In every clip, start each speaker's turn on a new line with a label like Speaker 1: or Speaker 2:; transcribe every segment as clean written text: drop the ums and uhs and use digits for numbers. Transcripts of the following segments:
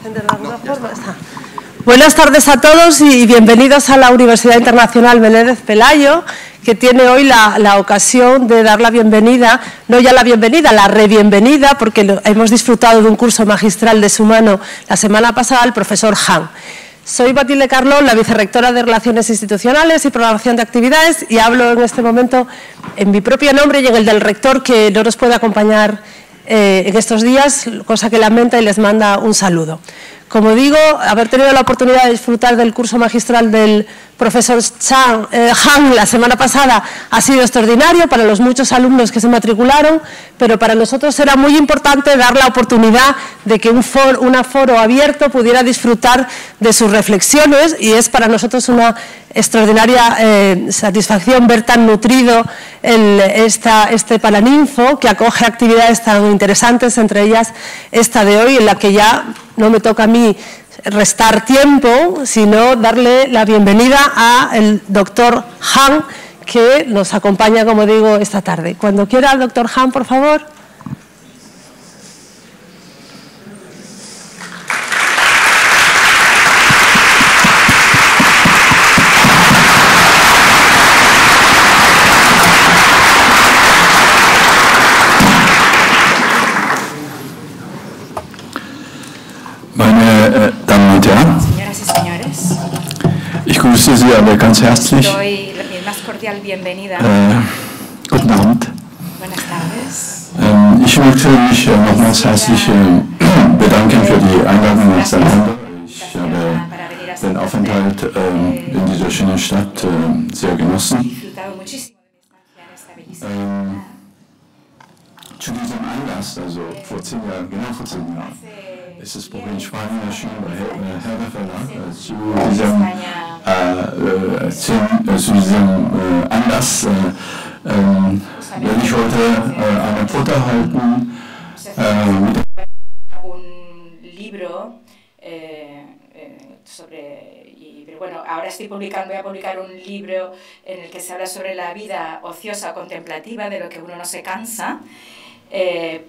Speaker 1: encender de alguna forma. Está. Buenas tardes a todos y bienvenidos a la Universidad Internacional Menéndez Pelayo, que tiene hoy la ocasión de dar la bienvenida, no ya la bienvenida, la rebienvenida, porque hemos disfrutado de un curso magistral de su mano la semana pasada, al profesor Han. Soy Matilde Carlón, la vicerrectora de Relaciones Institucionales y Programación de Actividades, y hablo en este momento en mi propio nombre y en el del rector, que no nos puede acompañar en estos días, cosa que lamenta, y les manda un saludo. Como digo, haber tenido la oportunidad de disfrutar del curso magistral del profesor Han la semana pasada ha sido extraordinario para los muchos alumnos que se matricularon, pero para nosotros era muy importante dar la oportunidad de que un foro abierto pudiera disfrutar de sus reflexiones, y es para nosotros una extraordinaria satisfacción ver tan nutrido este Paraninfo, que acoge actividades tan interesantes, entre ellas esta de hoy, en la que ya no me toca a mí restar tiempo, sino darle la bienvenida al doctor Han, que nos acompaña, como digo, esta tarde. Cuando quiera, doctor Han, por favor.
Speaker 2: Meine Damen und Herren,
Speaker 3: señoras y señores,
Speaker 2: ich grüße Sie alle ganz herzlich.
Speaker 3: doy mi más cordial bienvenida.
Speaker 2: Guten Abend.
Speaker 3: Buenas tardes.
Speaker 2: Ich möchte mich nochmals herzlich bedanken für die Einladung nach Zalando. Ich habe den Aufenthalt in dieser schönen Stadt sehr genossen. Zu diesem Anlass, also vor 10 Jahren, genau vor 10 Jahren, ist das Buch in Spanien erschienen bei Herder Verlag. Zu diesem Anlass werde ich heute eine Foto halten.
Speaker 3: Un libro pero bueno, ahora voy a publicar un libro en el que se habla sobre la vida ociosa contemplativa, de lo que uno no se cansa.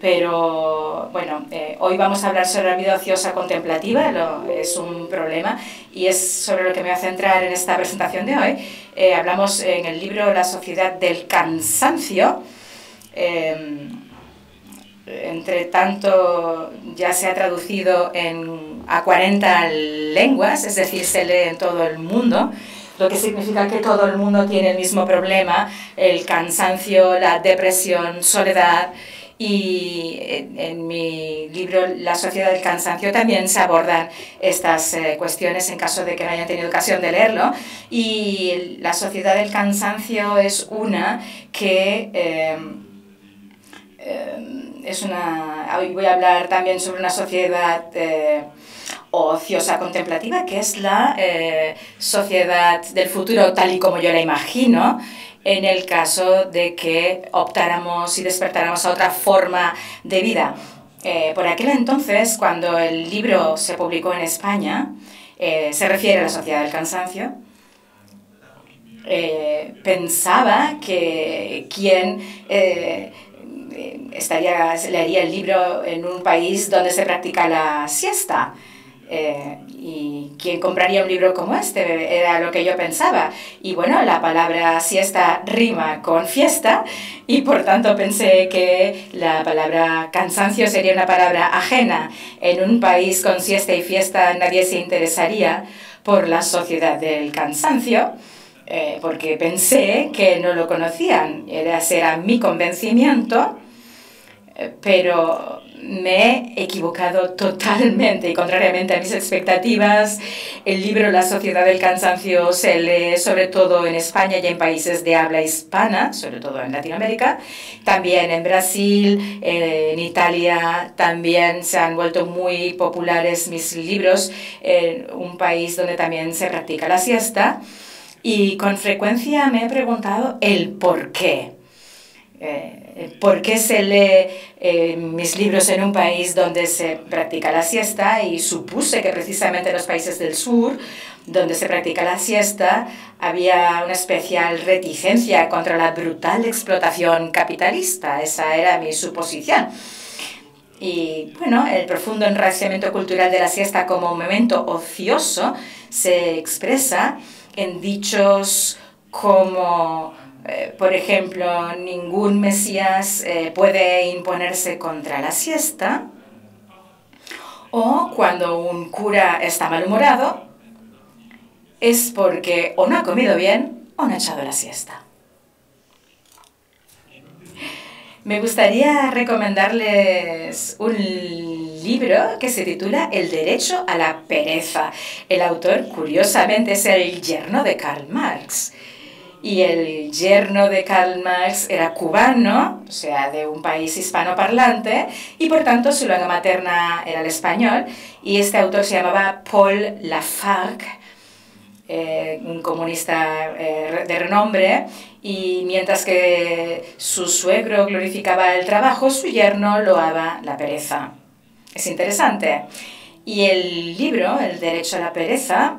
Speaker 3: Pero bueno, hoy vamos a hablar sobre la vida ociosa contemplativa, es un problema, y es sobre lo que me voy a centrar en esta presentación de hoy. Hablamos en el libro La sociedad del cansancio. Entre tanto, ya se ha traducido a 40 lenguas, es decir, se lee en todo el mundo, lo que significa que todo el mundo tiene el mismo problema: el cansancio, la depresión, soledad. Y en mi libro La sociedad del cansancio también se abordan estas cuestiones, en caso de que no hayan tenido ocasión de leerlo. Y la sociedad del cansancio es una que hoy voy a hablar también sobre una sociedad ociosa contemplativa, que es la sociedad del futuro tal y como yo la imagino, en el caso de que optáramos y despertáramos a otra forma de vida. Por aquel entonces, cuando el libro se publicó en España, se refiere a la sociedad del cansancio, pensaba que quien leería el libro en un país donde se practica la siesta. ¿Y quién compraría un libro como este? Era lo que yo pensaba. Y bueno, la palabra siesta rima con fiesta, y por tanto pensé que la palabra cansancio sería una palabra ajena. En un país con siesta y fiesta nadie se interesaría por la sociedad del cansancio, porque pensé que no lo conocían. Ese era mi convencimiento, pero me he equivocado totalmente, y contrariamente a mis expectativas. El libro La sociedad del cansancio se lee sobre todo en España y en países de habla hispana, sobre todo en Latinoamérica, también en Brasil, en Italia. También se han vuelto muy populares mis libros en un país donde también se practica la siesta, y con frecuencia me he preguntado el por qué. ¿Por qué se lee mis libros en un país donde se practica la siesta? Y supuse que precisamente en los países del sur, donde se practica la siesta, había una especial reticencia contra la brutal explotación capitalista. Esa era mi suposición. Y bueno, el profundo enraiciamiento cultural de la siesta como momento ocioso se expresa en dichos como, por ejemplo, ningún Mesías puede imponerse contra la siesta, o cuando un cura está malhumorado es porque o no ha comido bien o no ha echado la siesta. Me gustaría recomendarles un libro que se titula El derecho a la pereza. El autor, curiosamente, es el yerno de Karl Marx. Y el yerno de Karl Marx era cubano, o sea, de un país hispanoparlante, y por tanto su lengua materna era el español. Y este autor se llamaba Paul Lafargue, un comunista de renombre, y mientras que su suegro glorificaba el trabajo, su yerno loaba la pereza. Es interesante. Y el libro, El derecho a la pereza,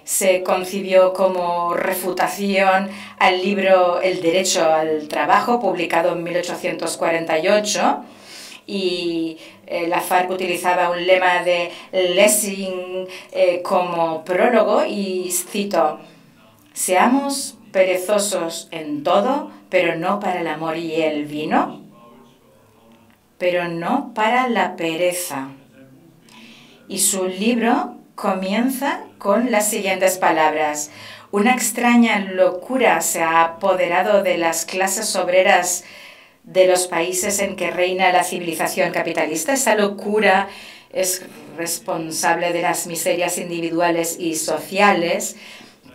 Speaker 3: se concibió como refutación al libro El derecho al trabajo, publicado en 1848, y Lafargue utilizaba un lema de Lessing como prólogo, y cito: «Seamos perezosos en todo, pero no para el amor y el vino, pero no para la pereza». Y su libro comienza con las siguientes palabras: «Una extraña locura se ha apoderado de las clases obreras de los países en que reina la civilización capitalista. Esa locura es responsable de las miserias individuales y sociales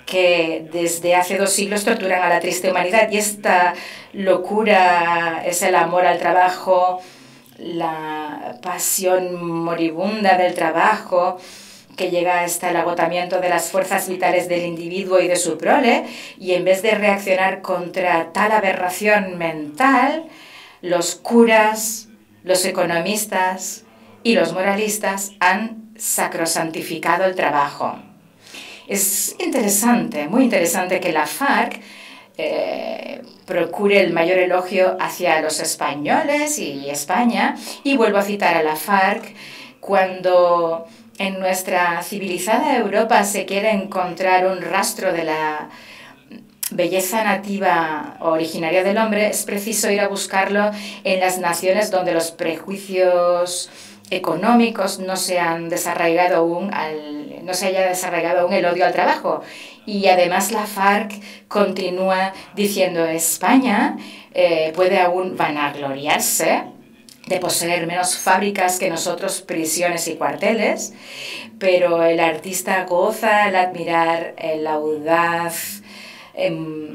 Speaker 3: que desde hace 2 siglos torturan a la triste humanidad. Y esta locura es el amor al trabajo, la pasión moribunda del trabajo, que llega hasta el agotamiento de las fuerzas vitales del individuo y de su prole, y en vez de reaccionar contra tal aberración mental, los curas, los economistas y los moralistas han sacrosantificado el trabajo». Es interesante, muy interesante, que Lafargue procure el mayor elogio hacia los españoles y España, y vuelvo a citar a Lafargue: «Cuando en nuestra civilizada Europa se quiere encontrar un rastro de la belleza nativa o originaria del hombre, es preciso ir a buscarlo en las naciones donde los prejuicios económicos no se han desarraigado aún no se haya desarraigado aún el odio al trabajo». Y además Lafargue continúa diciendo: «España puede aún vanagloriarse de poseer menos fábricas que nosotros, prisiones y cuarteles, pero el artista goza al admirar el audaz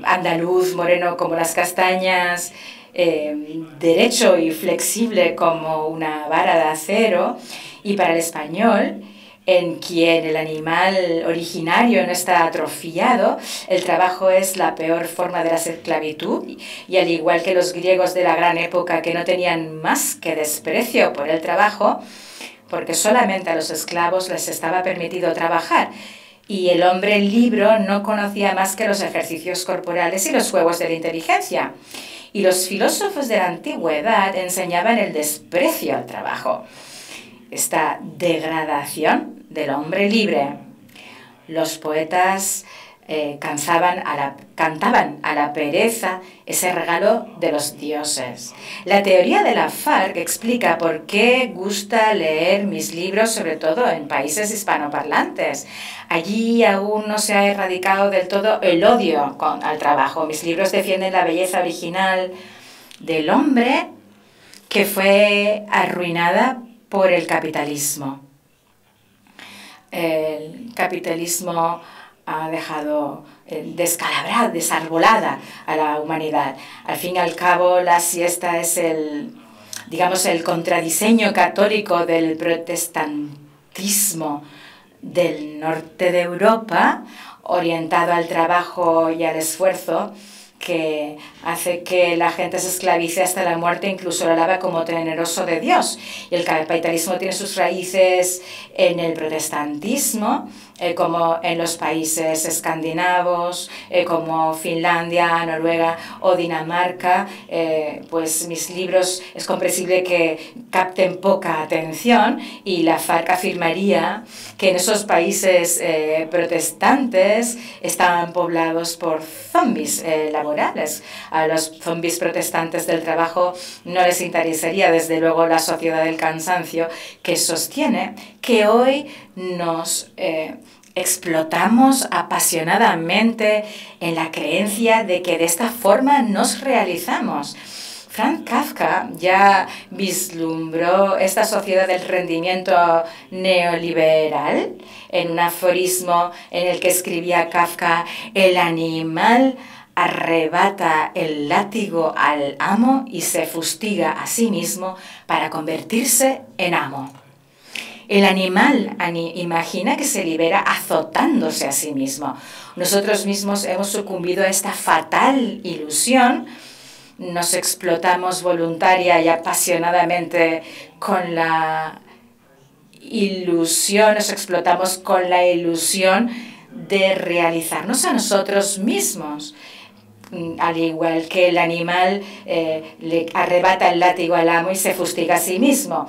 Speaker 3: andaluz, moreno como las castañas, derecho y flexible como una vara de acero». Y para el español, en quien el animal originario no está atrofiado, el trabajo es la peor forma de la esclavitud, y al igual que los griegos de la gran época, que no tenían más que desprecio por el trabajo, porque solamente a los esclavos les estaba permitido trabajar, y el hombre libre no conocía más que los ejercicios corporales y los juegos de la inteligencia. Y los filósofos de la antigüedad enseñaban el desprecio al trabajo, esta degradación del hombre libre. Los poetas cantaban a la pereza, ese regalo de los dioses. La teoría de Lafargue explica por qué gusta leer mis libros, sobre todo en países hispanoparlantes. Allí aún no se ha erradicado del todo el odio al trabajo. Mis libros defienden la belleza original del hombre, que fue arruinada por el capitalismo. El capitalismo ha dejado descalabrada, desarbolada a la humanidad. Al fin y al cabo, la siesta es el contradiseño católico del protestantismo del norte de Europa, orientado al trabajo y al esfuerzo, que hace que la gente se esclavice hasta la muerte, incluso lo alaba como temeroso de Dios. Y el capitalismo tiene sus raíces en el protestantismo, como en los países escandinavos, como Finlandia, Noruega o Dinamarca, pues mis libros es comprensible que capten poca atención, y la FARC afirmaría que en esos países protestantes estaban poblados por zombies laborales. A los zombies protestantes del trabajo no les interesaría, desde luego, la sociedad del cansancio, que sostiene que hoy nos explotamos apasionadamente en la creencia de que de esta forma nos realizamos. Franz Kafka ya vislumbró esta sociedad del rendimiento neoliberal en un aforismo en el que escribía Kafka: el animal arrebata el látigo al amo y se fustiga a sí mismo para convertirse en amo. El animal imagina que se libera azotándose a sí mismo. Nosotros mismos hemos sucumbido a esta fatal ilusión. Nos explotamos voluntaria y apasionadamente con la ilusión, nos explotamos con la ilusión de realizarnos a nosotros mismos. Al igual que el animal le arrebata el látigo al amo y se fustiga a sí mismo.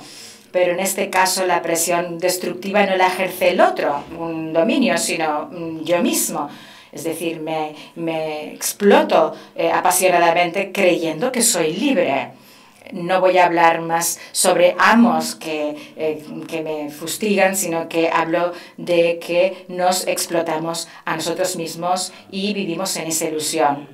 Speaker 3: Pero en este caso la presión destructiva no la ejerce el otro, un dominio, sino yo mismo. Es decir, me exploto apasionadamente creyendo que soy libre. No voy a hablar más sobre amos que me fustigan, sino que hablo de que nos explotamos a nosotros mismos y vivimos en esa ilusión.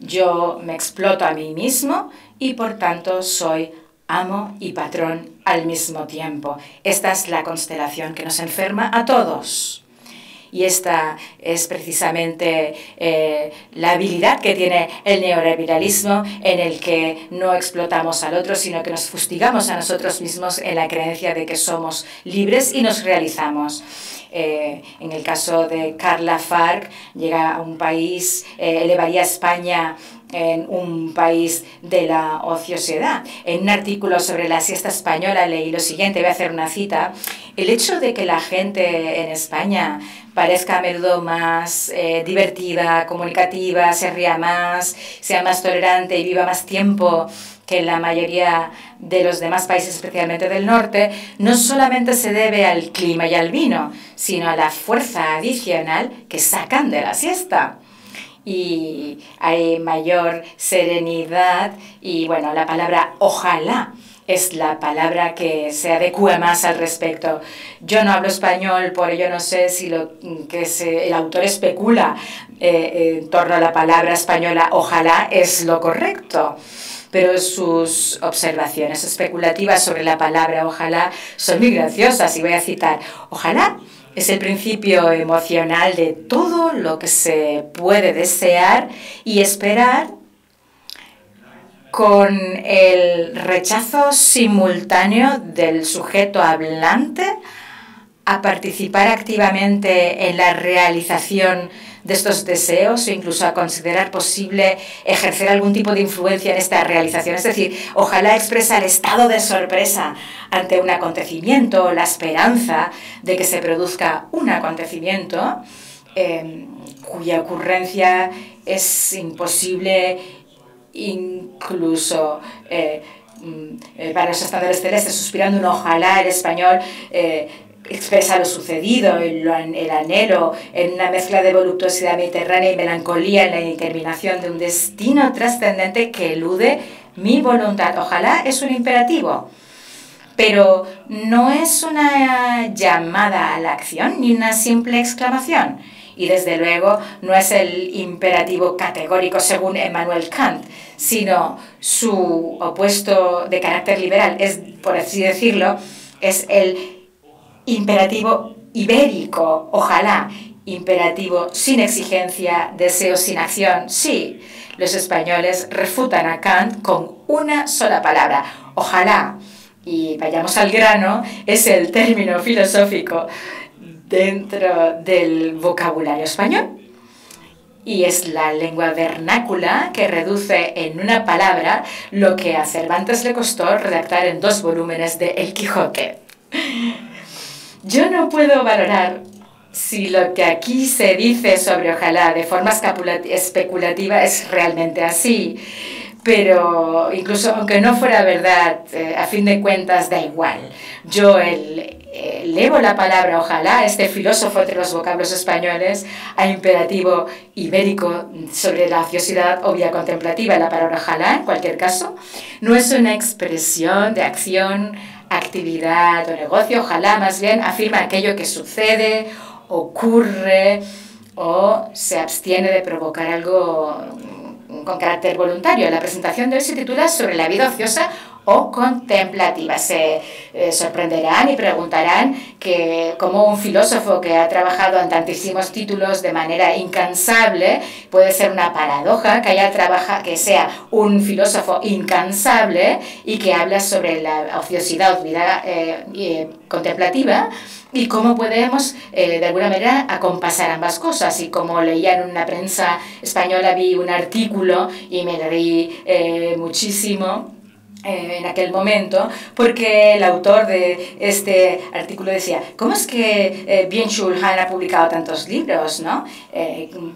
Speaker 3: Yo me exploto a mí mismo y, por tanto, soy amo y patrón al mismo tiempo. Esta es la constelación que nos enferma a todos. Y esta es precisamente la habilidad que tiene el neoliberalismo, en el que no explotamos al otro, sino que nos fustigamos a nosotros mismos en la creencia de que somos libres y nos realizamos. En el caso de Karl Lafargue, llega a un país, elevaría a España en un país de la ociosidad. En un artículo sobre la siesta española leí lo siguiente, voy a hacer una cita: el hecho de que la gente en España parezca a menudo más divertida, comunicativa, se ría más, sea más tolerante y viva más tiempo que en la mayoría de los demás países, especialmente del norte, no solamente se debe al clima y al vino, sino a la fuerza adicional que sacan de la siesta. Y hay mayor serenidad y, bueno, la palabra ojalá es la palabra que se adecua más al respecto. Yo no hablo español, por ello no sé si el autor especula en torno a la palabra española ojalá es lo correcto. Pero sus observaciones especulativas sobre la palabra ojalá son muy graciosas, y voy a citar: ojalá es el principio emocional de todo lo que se puede desear y esperar, con el rechazo simultáneo del sujeto hablante a participar activamente en la realización de estos deseos, o incluso a considerar posible ejercer algún tipo de influencia en esta realización. Es decir, ojalá expresa el estado de sorpresa ante un acontecimiento, la esperanza de que se produzca un acontecimiento cuya ocurrencia es imposible incluso para los estándares celestes. Suspirando un ojalá, el español expresa lo sucedido, el anhelo en una mezcla de voluptuosidad mediterránea y melancolía en la determinación de un destino trascendente que elude mi voluntad. Ojalá es un imperativo, pero no es una llamada a la acción ni una simple exclamación. Y desde luego no es el imperativo categórico según Emmanuel Kant, sino su opuesto de carácter liberal, es, por así decirlo, es el imperativo ibérico, ojalá, imperativo sin exigencia, deseo sin acción. Sí, los españoles refutan a Kant con una sola palabra, ojalá. Y vayamos al grano, es el término filosófico dentro del vocabulario español. Y es la lengua vernácula que reduce en una palabra lo que a Cervantes le costó redactar en 2 volúmenes de El Quijote. Yo no puedo valorar si lo que aquí se dice sobre Ojalá de forma especulativa es realmente así. Pero incluso aunque no fuera verdad, a fin de cuentas da igual. Yo elevo la palabra Ojalá, este filósofo entre los vocablos españoles, a imperativo ibérico sobre la ociosidad obvia contemplativa. La palabra Ojalá, en cualquier caso, no es una expresión de acción, actividad o negocio. Ojalá más bien afirma aquello que sucede, ocurre o se abstiene de provocar algo con carácter voluntario. La presentación de hoy se titula Sobre la vida ociosa o contemplativa. Se sorprenderán y preguntarán que cómo un filósofo que ha trabajado en tantísimos títulos de manera incansable puede ser una paradoja que sea un filósofo incansable y que habla sobre la ociosidad o vida contemplativa, y cómo podemos, de alguna manera, acompasar ambas cosas. Y como leía en una prensa española, vi un artículo y me reí muchísimo en aquel momento, porque el autor de este artículo decía, ¿cómo es que Byung-Chul Han ha publicado tantos libros, ¿no?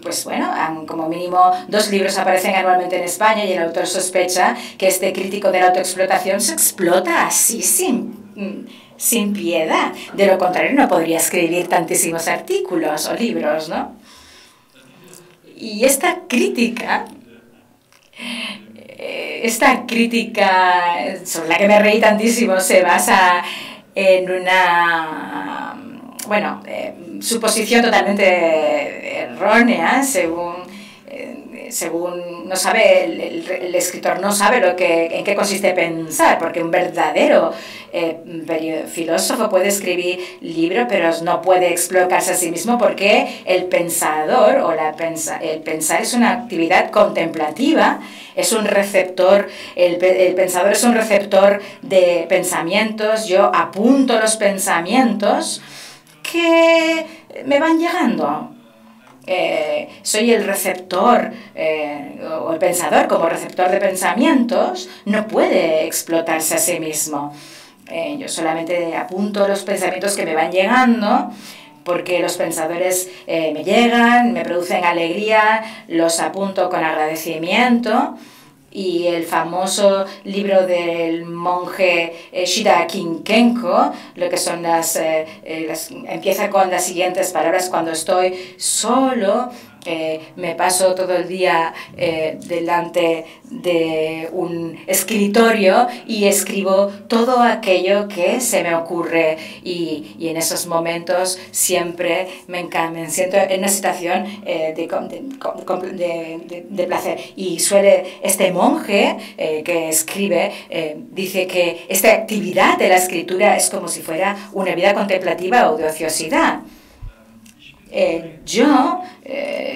Speaker 3: Pues bueno, como mínimo 2 libros aparecen anualmente en España, y el autor sospecha que este crítico de la autoexplotación se explota así sin piedad. De lo contrario, no podría escribir tantísimos artículos o libros, ¿no? Y esta crítica sobre la que me reí tantísimo se basa en una, suposición totalmente errónea, según no sabe, el escritor no sabe en qué consiste pensar, porque un verdadero filósofo puede escribir libros, pero no puede explotarse a sí mismo, porque el pensador o el pensar es una actividad contemplativa, es un receptor, el pensador es un receptor de pensamientos. Yo apunto los pensamientos que me van llegando. Soy el receptor, o el pensador como receptor de pensamientos no puede explotarse a sí mismo. Yo solamente apunto los pensamientos que me van llegando, porque los pensadores me llegan, me producen alegría, los apunto con agradecimiento. Y el famoso libro del monje Shida Kinkenko, lo que son empieza con las siguientes palabras: cuando estoy solo, me paso todo el día delante de un escritorio y escribo todo aquello que se me ocurre, y en esos momentos siempre me siento en una situación de placer. Y este monje que escribe dice que esta actividad de la escritura es como si fuera una vida contemplativa o de ociosidad.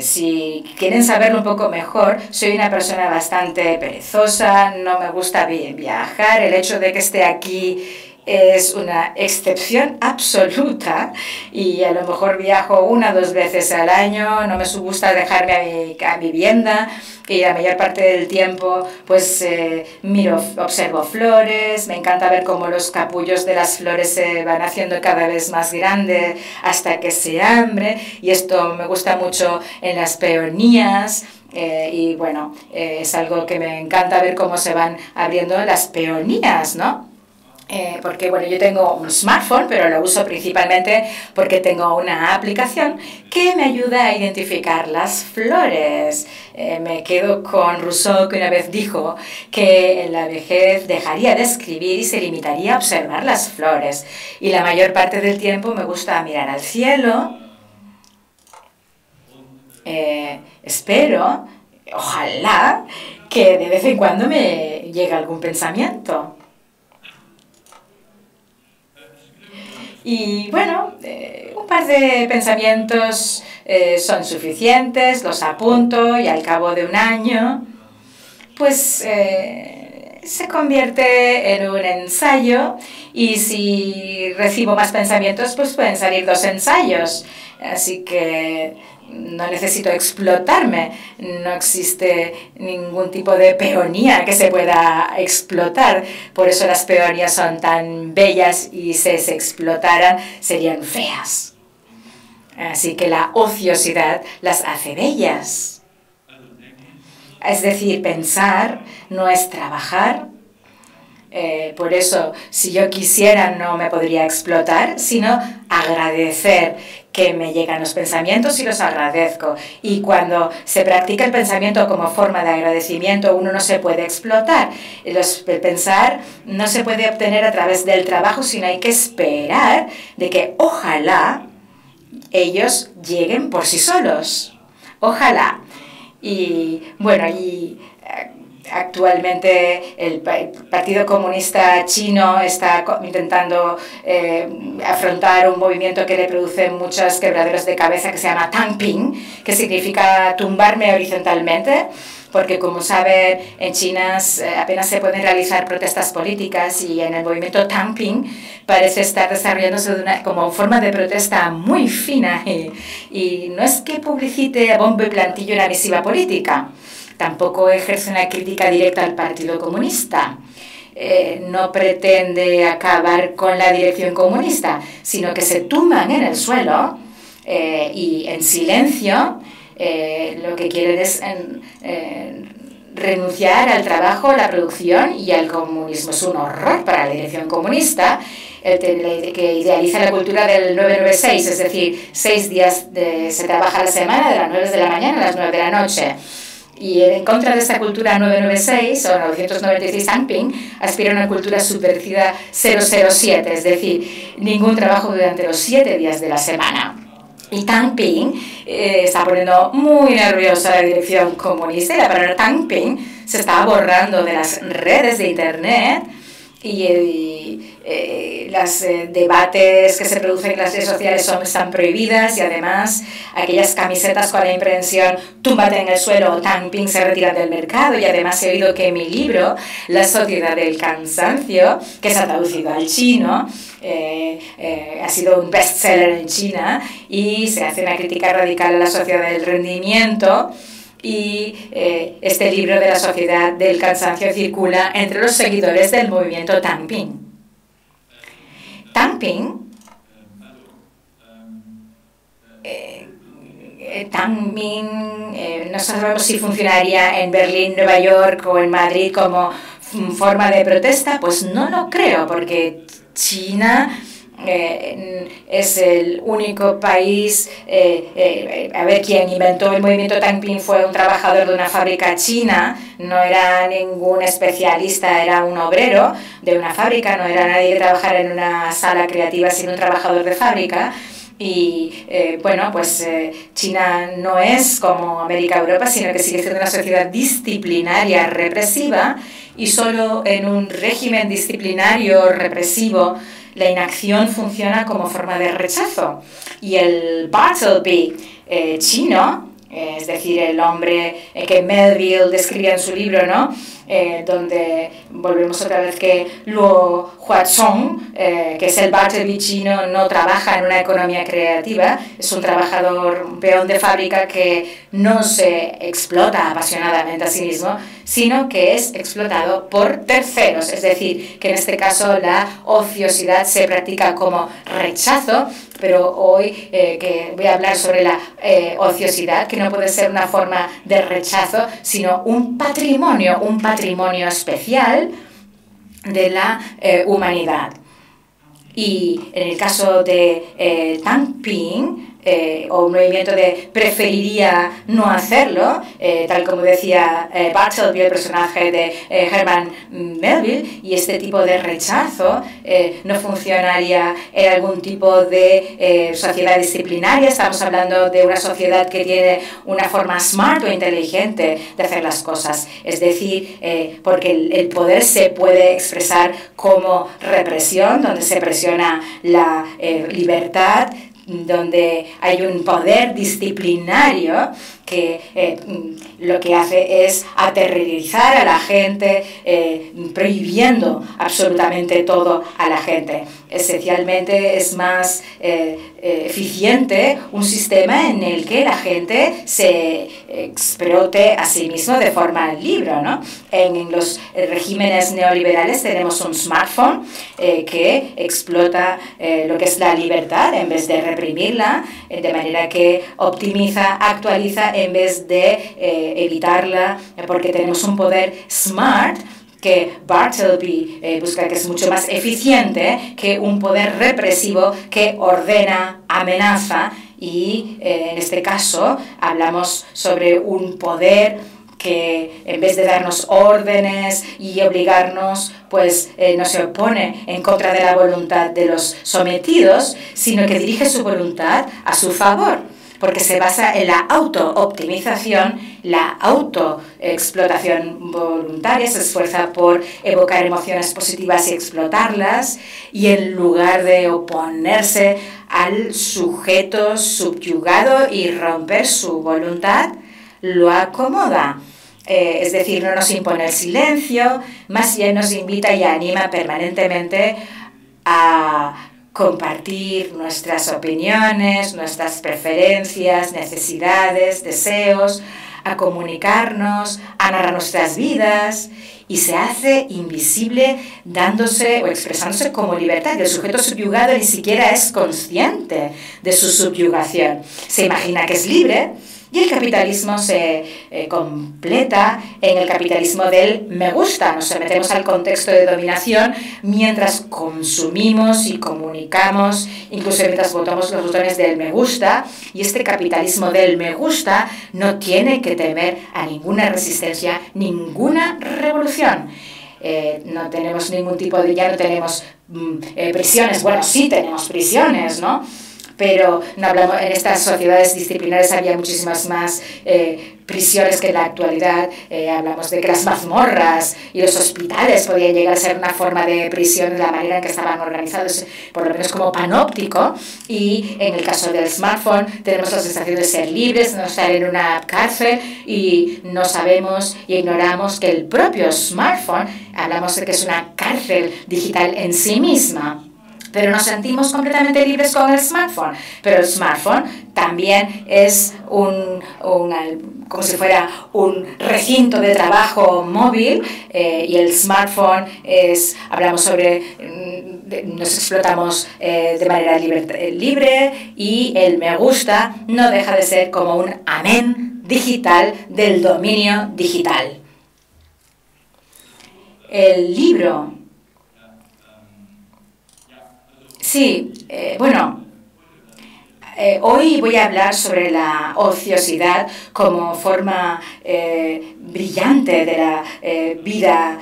Speaker 3: Si quieren saberlo un poco mejor, soy una persona bastante perezosa, no me gusta viajar. El hecho de que esté aquí es una excepción absoluta, y a lo mejor viajo 1 o 2 veces al año. No me gusta dejarme a mi vivienda, y la mayor parte del tiempo pues observo flores. Me encanta ver cómo los capullos de las flores se van haciendo cada vez más grandes hasta que se abren, y esto me gusta mucho en las peonías. Y bueno, es algo que me encanta ver cómo se van abriendo las peonías, ¿no? Porque bueno, yo tengo un smartphone, pero lo uso principalmente porque tengo una aplicación que me ayuda a identificar las flores. Me quedo con Rousseau, que una vez dijo que en la vejez dejaría de escribir y se limitaría a observar las flores. Y la mayor parte del tiempo me gusta mirar al cielo. Espero, ojalá, que de vez en cuando me llegue algún pensamiento. Y bueno, un par de pensamientos son suficientes, los apunto, y al cabo de 1 año, pues se convierte en un ensayo, y si recibo más pensamientos, pues pueden salir 2 ensayos. Así que no necesito explotarme, no existe ningún tipo de peonía que se pueda explotar, por eso las peonías son tan bellas y si se explotaran serían feas. Así que la ociosidad las hace bellas. Es decir, pensar no es trabajar. Por eso, si yo quisiera, no me podría explotar, sino agradecer que me llegan los pensamientos y los agradezco. Y cuando se practica el pensamiento como forma de agradecimiento, uno no se puede explotar. El pensar no se puede obtener a través del trabajo, sino hay que esperar de que ojalá ellos lleguen por sí solos. Ojalá. Y bueno, actualmente el Partido Comunista Chino está intentando afrontar un movimiento que le produce muchos quebraderos de cabeza que se llama Tangping, que significa tumbarme horizontalmente, porque como saben, en China apenas se pueden realizar protestas políticas y en el movimiento Tangping parece estar desarrollándose como forma de protesta muy fina y no es que publicite a bombo y platillo una misiva política. Tampoco ejerce una crítica directa al Partido Comunista. No pretende acabar con la dirección comunista, sino que se tumban en el suelo y en silencio lo que quieren es renunciar al trabajo, la producción y al comunismo. Es un horror para la dirección comunista que idealiza la cultura del 996, es decir, 6 días se trabaja a la semana, de las 9 de la mañana a las 9 de la noche. Y en contra de esta cultura 996 o 996 Tangping aspira a una cultura subvertida 007, es decir, ningún trabajo durante los 7 días de la semana. Y Tangping está poniendo muy nerviosa la dirección comunista y la palabra Tangping se está borrando de las redes de internet y los debates que se producen en las redes sociales están prohibidas y además aquellas camisetas con la impresión túmbate en el suelo o Tangping se retiran del mercado y además he oído que mi libro La sociedad del cansancio, que se ha traducido al chino, ha sido un bestseller en China y se hace una crítica radical a la sociedad del rendimiento. Y este libro de la sociedad del cansancio circula entre los seguidores del movimiento Tangping. Tangping no sabemos si funcionaría en Berlín, Nueva York o en Madrid como forma de protesta, pues no lo creo, porque China es el único país, quien inventó el movimiento Tangping fue un trabajador de una fábrica china, no era ningún especialista, era un obrero de una fábrica, no era nadie que trabajara en una sala creativa, sino un trabajador de fábrica. Y China no es como América o Europa, sino que sigue siendo una sociedad disciplinaria, represiva, y solo en un régimen disciplinario, represivo, la inacción funciona como forma de rechazo. Y el Bartleby chino, es decir, el hombre que Melville describía en su libro, ¿no? Donde volvemos otra vez que Luo Huazhong, que es el Bartleby chino, no trabaja en una economía creativa, es un trabajador, un peón de fábrica que no se explota apasionadamente a sí mismo, sino que es explotado por terceros, es decir, que en este caso la ociosidad se practica como rechazo, pero hoy que voy a hablar sobre la ociosidad, que no puede ser una forma de rechazo, sino un patrimonio especial de la humanidad. Y en el caso de Tangping, o un movimiento de preferiría no hacerlo, tal como decía Bartleby, el personaje de Herman Melville, y este tipo de rechazo no funcionaría en algún tipo de sociedad disciplinaria. Estamos hablando de una sociedad que tiene una forma smart o inteligente de hacer las cosas, es decir, porque el poder se puede expresar como represión, donde se presiona la libertad, donde hay un poder disciplinario que lo que hace es aterrorizar a la gente, prohibiendo absolutamente todo a la gente. Esencialmente es más eficiente un sistema en el que la gente se explote a sí mismo de forma libre, ¿no? En los regímenes neoliberales tenemos un smartphone que explota lo que es la libertad en vez de reprimirla, de manera que optimiza, actualiza en vez de evitarla, porque tenemos un poder smart que Bartleby busca, que es mucho más eficiente que un poder represivo que ordena, amenaza, y en este caso hablamos sobre un poder que en vez de darnos órdenes y obligarnos, pues no se opone en contra de la voluntad de los sometidos, sino que dirige su voluntad a su favor, porque se basa en la auto-optimización, la auto-explotación voluntaria, se esfuerza por evocar emociones positivas y explotarlas, y en lugar de oponerse al sujeto subyugado y romper su voluntad, lo acomoda. Es decir, no nos impone el silencio, más bien nos invita y anima permanentemente a compartir nuestras opiniones, nuestras preferencias, necesidades, deseos, a comunicarnos, a narrar nuestras vidas, y se hace invisible dándose o expresándose como libertad. Y el sujeto subyugado ni siquiera es consciente de su subyugación. Se imagina que es libre. Y el capitalismo se completa en el capitalismo del me gusta. Nos sometemos al contexto de dominación mientras consumimos y comunicamos, incluso mientras botamos los botones del me gusta. Y este capitalismo del me gusta no tiene que temer a ninguna resistencia, ninguna revolución. No tenemos ningún tipo de... ya no tenemos prisiones. Bueno, sí tenemos prisiones, ¿no? Pero no hablamos, en estas sociedades disciplinares había muchísimas más prisiones que en la actualidad. Hablamos de que las mazmorras y los hospitales podían llegar a ser una forma de prisión de la manera en que estaban organizados, por lo menos como panóptico. Y en el caso del smartphone tenemos la sensación de ser libres, de no estar en una cárcel, y no sabemos y ignoramos que el propio smartphone, hablamos de que es una cárcel digital en sí misma. Pero nos sentimos completamente libres con el smartphone. Pero el smartphone también es como si fuera un recinto de trabajo móvil, y el smartphone hablamos sobre, nos explotamos de manera libre, y el me gusta no deja de ser como un amén digital del dominio digital. El libro... Sí, hoy voy a hablar sobre la ociosidad como forma brillante de la vida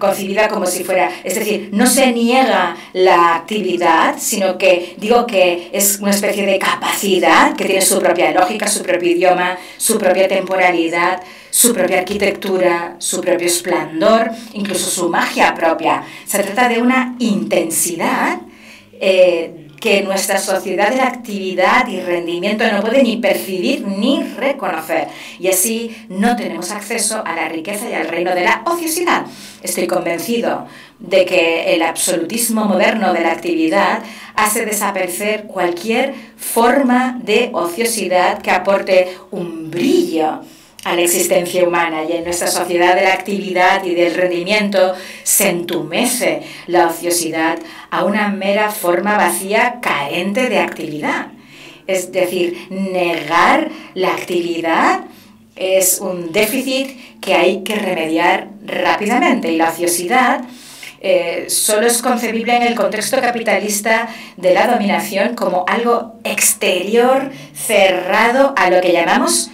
Speaker 3: concebida como si fuera, es decir, no se niega la actividad, sino que digo que es una especie de capacidad que tiene su propia lógica, su propio idioma, su propia temporalidad, su propia arquitectura, su propio esplendor, incluso su magia propia. Se trata de una intensidad que nuestra sociedad de la actividad y rendimiento no puede ni percibir ni reconocer. Y así no tenemos acceso a la riqueza y al reino de la ociosidad. Estoy convencido de que el absolutismo moderno de la actividad hace desaparecer cualquier forma de ociosidad que aporte un brillo a la existencia humana, y en nuestra sociedad de la actividad y del rendimiento se entumece la ociosidad a una mera forma vacía, carente de actividad. Es decir, negar la actividad es un déficit que hay que remediar rápidamente, y la ociosidad solo es concebible en el contexto capitalista de la dominación como algo exterior, cerrado a lo que llamamos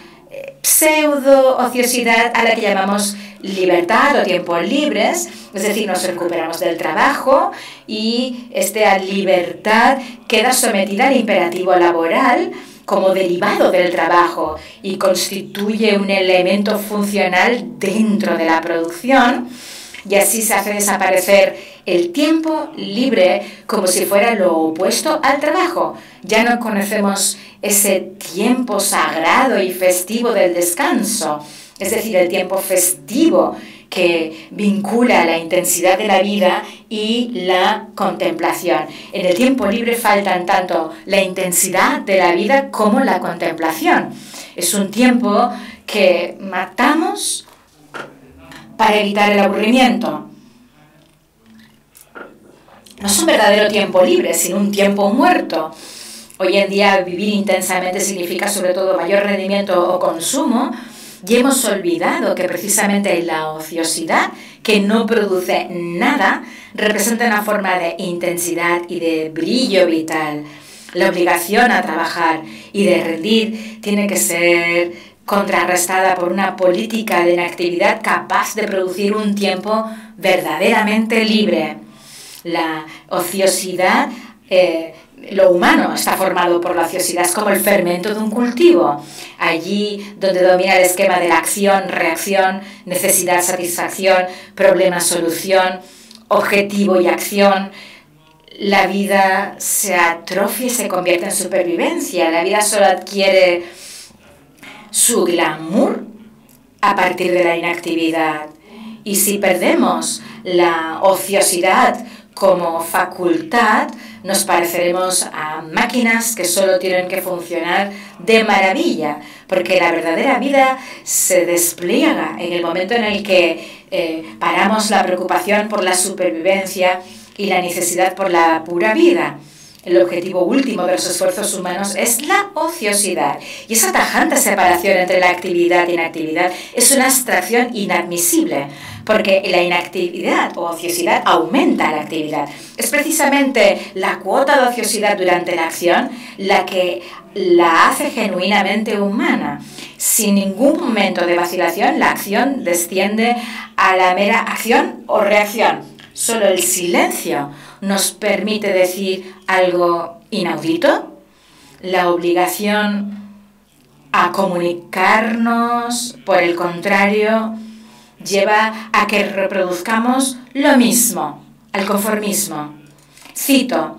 Speaker 3: pseudo-ociosidad, a la que llamamos libertad o tiempos libres. Es decir, nos recuperamos del trabajo y esta libertad queda sometida al imperativo laboral como derivado del trabajo y constituye un elemento funcional dentro de la producción. y así se hace desaparecer el tiempo libre como si fuera lo opuesto al trabajo. Ya no conocemos ese tiempo sagrado y festivo del descanso, es decir, el tiempo festivo que vincula la intensidad de la vida y la contemplación. En el tiempo libre faltan tanto la intensidad de la vida como la contemplación. Es un tiempo que matamos para evitar el aburrimiento. No es un verdadero tiempo libre, sino un tiempo muerto. Hoy en día vivir intensamente significa sobre todo mayor rendimiento o consumo, y hemos olvidado que precisamente la ociosidad, que no produce nada, representa una forma de intensidad y de brillo vital. La obligación a trabajar y de rendir tiene que ser contrarrestada por una política de inactividad capaz de producir un tiempo verdaderamente libre. La ociosidad, lo humano está formado por la ociosidad, es como el fermento de un cultivo. Allí donde domina el esquema de la acción, reacción, necesidad, satisfacción, problema, solución, objetivo y acción, la vida se atrofia y se convierte en supervivencia. La vida solo adquiere su glamour a partir de la inactividad. Y si perdemos la ociosidad como facultad, nos pareceremos a máquinas que solo tienen que funcionar de maravilla, porque la verdadera vida se despliega en el momento en el que paramos la preocupación por la supervivencia y la necesidad por la pura vida. El objetivo último de los esfuerzos humanos es la ociosidad. Y esa tajante separación entre la actividad e inactividad es una abstracción inadmisible, porque la inactividad o ociosidad aumenta la actividad. Es precisamente la cuota de ociosidad durante la acción la que la hace genuinamente humana. Sin ningún momento de vacilación, la acción desciende a la mera acción o reacción. Solo el silencio nos permite decir algo inaudito. La obligación a comunicarnos, por el contrario, lleva a que reproduzcamos lo mismo, al conformismo. Cito,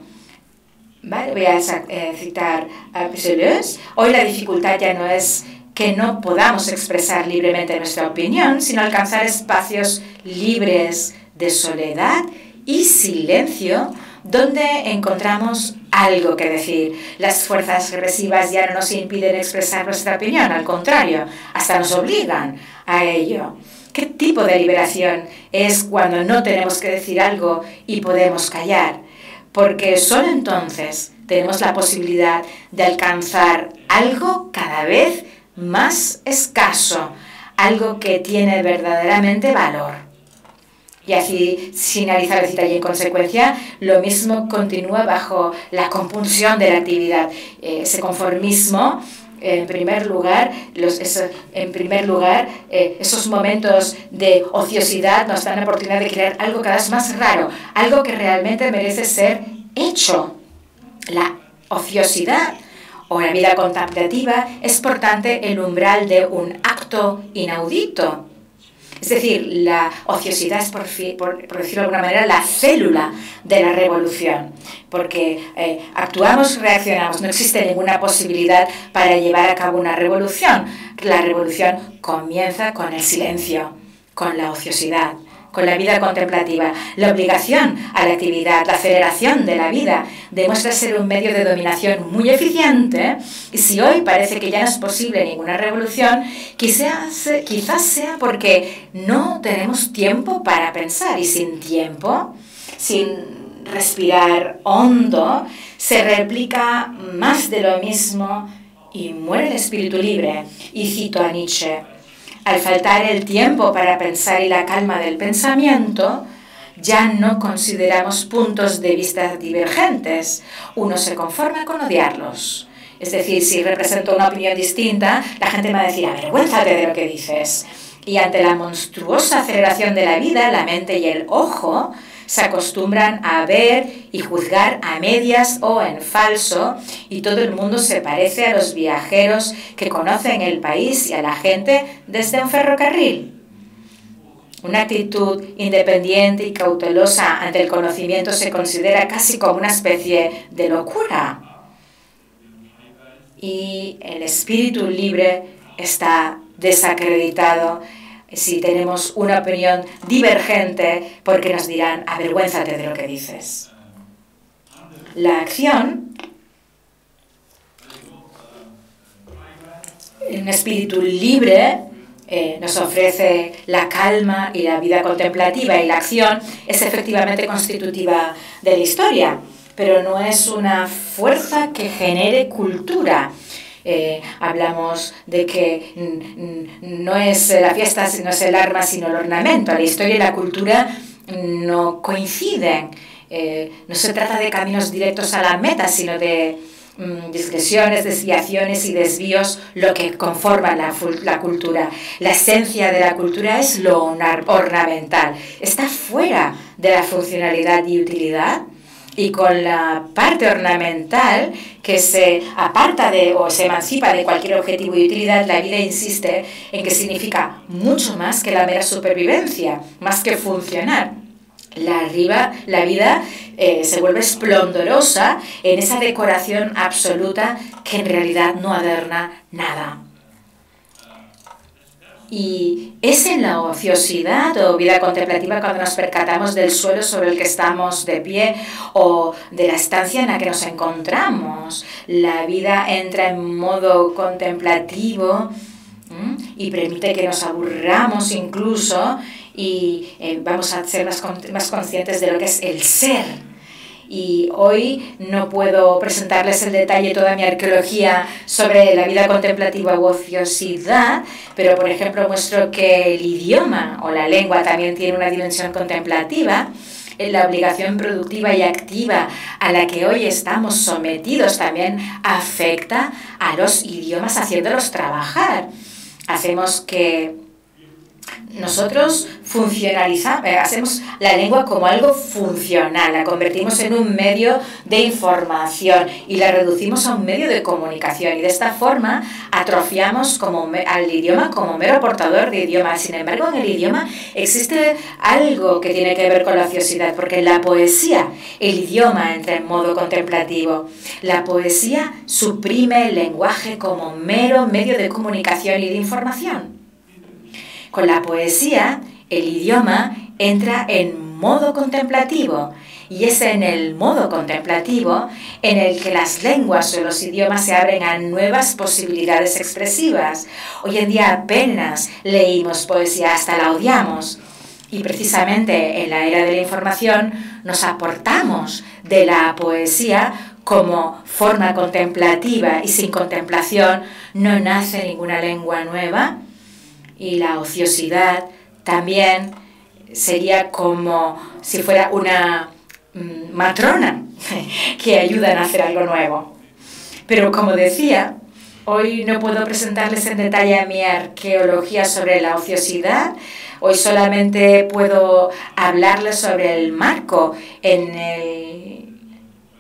Speaker 3: ¿vale? Voy a citar a Deleuze. Hoy la dificultad ya no es que no podamos expresar libremente nuestra opinión, sino alcanzar espacios libres de soledad y silencio donde encontramos algo que decir. Las fuerzas represivas ya no nos impiden expresar nuestra opinión, al contrario, hasta nos obligan a ello. ¿Qué tipo de liberación es cuando no tenemos que decir algo y podemos callar? Porque solo entonces tenemos la posibilidad de alcanzar algo cada vez más escaso, algo que tiene verdaderamente valor. Y así finaliza la cita y en consecuencia lo mismo continúa bajo la compulsión de la actividad. Ese conformismo, en primer lugar, esos momentos de ociosidad nos dan la oportunidad de crear algo cada vez más raro, algo que realmente merece ser hecho. La ociosidad o la vida contemplativa es, por tanto, el umbral de un acto inaudito. Es decir, la ociosidad es, por decirlo de alguna manera, la célula de la revolución, porque actuamos, reaccionamos, no existe ninguna posibilidad para llevar a cabo una revolución. La revolución comienza con el silencio, con la ociosidad, con la vida contemplativa. La obligación a la actividad, la aceleración de la vida, demuestra ser un medio de dominación muy eficiente, y si hoy parece que ya no es posible ninguna revolución, quizás sea porque no tenemos tiempo para pensar, y sin tiempo, sin respirar hondo, se replica más de lo mismo y muere el espíritu libre. Y cito a Nietzsche: al faltar el tiempo para pensar y la calma del pensamiento, ya no consideramos puntos de vista divergentes. Uno se conforma con odiarlos. Es decir, si represento una opinión distinta, la gente me va a decir: avergüénzate de lo que dices. Y ante la monstruosa aceleración de la vida, la mente y el ojo se acostumbran a ver y juzgar a medias o en falso, y todo el mundo se parece a los viajeros que conocen el país y a la gente desde un ferrocarril. Una actitud independiente y cautelosa ante el conocimiento se considera casi como una especie de locura. Y el espíritu libre está desacreditado si tenemos una opinión divergente, porque nos dirán: avergüénzate de lo que dices. La acción, un espíritu libre, nos ofrece la calma y la vida contemplativa, y la acción es efectivamente constitutiva de la historia, pero no es una fuerza que genere cultura. Hablamos de que no es la fiesta, no es el arma, sino el ornamento. La historia y la cultura no coinciden. No se trata de caminos directos a la meta, sino de digresiones, desviaciones y desvíos lo que conforman la cultura. La esencia de la cultura es lo ornamental. Está fuera de la funcionalidad y utilidad, y con la parte ornamental que se aparta o se emancipa de cualquier objetivo y utilidad, la vida insiste en que significa mucho más que la mera supervivencia, más que funcionar. La vida se vuelve esplendorosa en esa decoración absoluta que en realidad no adorna nada. Y es en la ociosidad o vida contemplativa cuando nos percatamos del suelo sobre el que estamos de pie o de la estancia en la que nos encontramos. La vida entra en modo contemplativo y permite que nos aburramos incluso, y vamos a ser más conscientes de lo que es el ser. Y hoy no puedo presentarles el detalle de toda mi arqueología sobre la vida contemplativa u ociosidad, pero por ejemplo muestro que el idioma o la lengua también tiene una dimensión contemplativa. La obligación productiva y activa a la que hoy estamos sometidos también afecta a los idiomas, haciéndolos trabajar. Hacemos que nosotros hacemos la lengua como algo funcional, la convertimos en un medio de información y la reducimos a un medio de comunicación, y de esta forma atrofiamos al idioma como mero portador de idioma. Sin embargo, en el idioma existe algo que tiene que ver con la ociosidad, porque en la poesía el idioma entra en modo contemplativo. La poesía suprime el lenguaje como mero medio de comunicación y de información. Con la poesía, el idioma entra en modo contemplativo, y es en el modo contemplativo en el que las lenguas o los idiomas se abren a nuevas posibilidades expresivas. Hoy en día apenas leímos poesía, hasta la odiamos. Y precisamente en la era de la información nos aportamos de la poesía como forma contemplativa, y sin contemplación no nace ninguna lengua nueva. Y la ociosidad también sería como si fuera una matrona que ayuda a hacer algo nuevo. Pero como decía, hoy no puedo presentarles en detalle mi arqueología sobre la ociosidad. Hoy solamente puedo hablarles sobre el marco en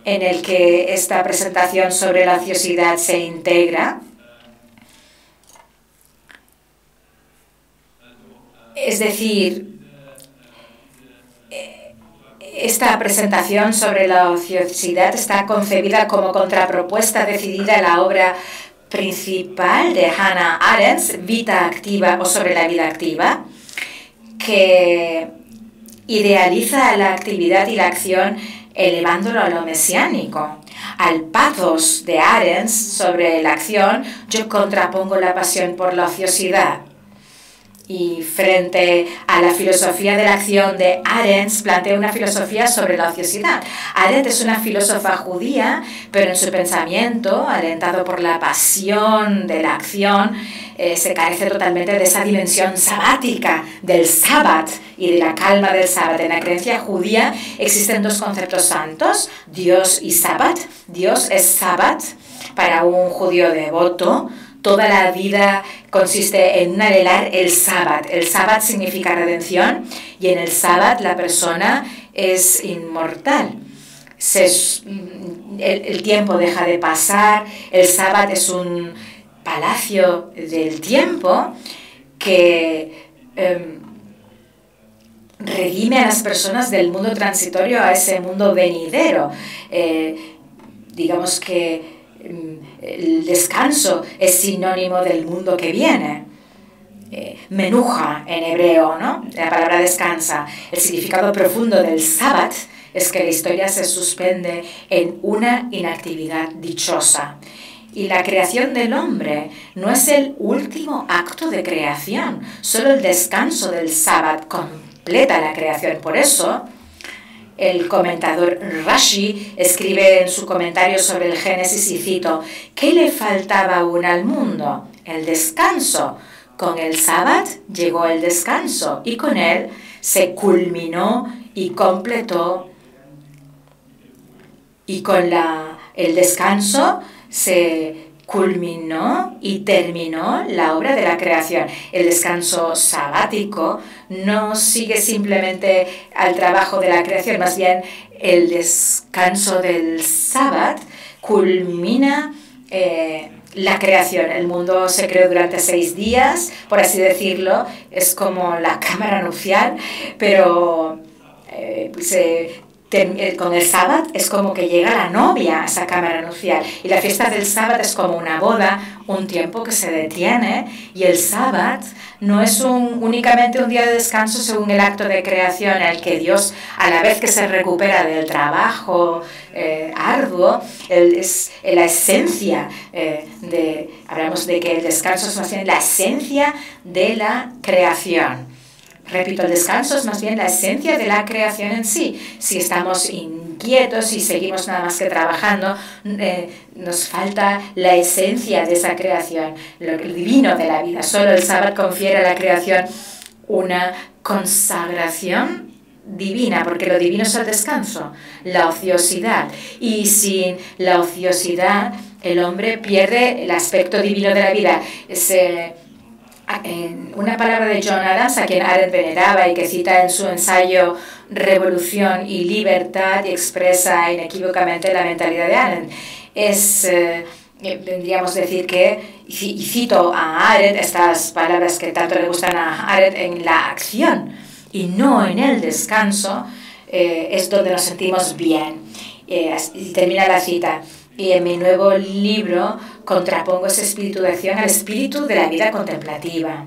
Speaker 3: el que esta presentación sobre la ociosidad se integra. Es decir, esta presentación sobre la ociosidad está concebida como contrapropuesta decidida a la obra principal de Hannah Arendt, Vida Activa o sobre la vida activa, que idealiza la actividad y la acción elevándolo a lo mesiánico. Al pathos de Arendt sobre la acción, yo contrapongo la pasión por la ociosidad. Y frente a la filosofía de la acción de Arendt, plantea una filosofía sobre la ociosidad. Arendt es una filósofa judía, pero en su pensamiento, alentado por la pasión de la acción, se carece totalmente de esa dimensión sabática del sábat y de la calma del sábat. En la creencia judía existen dos conceptos santos, Dios y sábat. Dios es sábat para un judío devoto. Toda la vida consiste en anhelar el sábat. El sábat significa redención, y en el sábat la persona es inmortal. El tiempo deja de pasar. El sábat es un palacio del tiempo que redime a las personas del mundo transitorio a ese mundo venidero. Digamos que el descanso es sinónimo del mundo que viene. Menuja en hebreo, ¿no? La palabra descansa. El significado profundo del sábado es que la historia se suspende en una inactividad dichosa. Y la creación del hombre no es el último acto de creación, solo el descanso del sábado completa la creación. Por eso, el comentador Rashi escribe en su comentario sobre el Génesis, y cito, ¿qué le faltaba aún al mundo? El descanso. Con el sábado llegó el descanso y con él se culminó y completó. Y con el descanso se culminó y terminó la obra de la creación. El descanso sabático no sigue simplemente al trabajo de la creación, más bien el descanso del sábado culmina la creación. El mundo se creó durante 6 días, por así decirlo, es como la cámara nupcial, pero con el sábado es como que llega la novia a esa cámara nupcial, y la fiesta del sábado es como una boda, un tiempo que se detiene, y el sábado no es únicamente un día de descanso según el acto de creación, en el que Dios, a la vez que se recupera del trabajo arduo, es la esencia hablamos de que el descanso es más bien la esencia de la creación. Repito, el descanso es más bien la esencia de la creación en sí. Si estamos inquietos y seguimos nada más que trabajando, nos falta la esencia de esa creación, lo divino de la vida. Solo el sábado confiere a la creación una consagración divina, porque lo divino es el descanso, la ociosidad. Y sin la ociosidad, el hombre pierde el aspecto divino de la vida. Una palabra de John Adams, a quien Arendt veneraba y que cita en su ensayo Revolución y Libertad, y expresa inequívocamente la mentalidad de Arendt. Vendríamos a decir que, y cito a Arendt, estas palabras que tanto le gustan a Arendt, en la acción y no en el descanso es donde nos sentimos bien. Y termina la cita. Y en mi nuevo libro contrapongo ese espíritu de acción al espíritu de la vida contemplativa.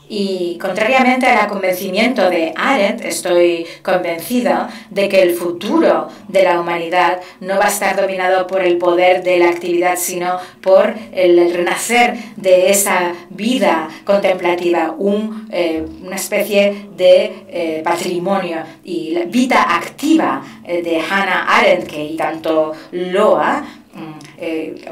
Speaker 3: Y contrariamente al convencimiento de Arendt, estoy convencido de que el futuro de la humanidad no va a estar dominado por el poder de la actividad, sino por el renacer de esa vida contemplativa, una especie de patrimonio. Y la vida activa de Hannah Arendt, que tanto loa,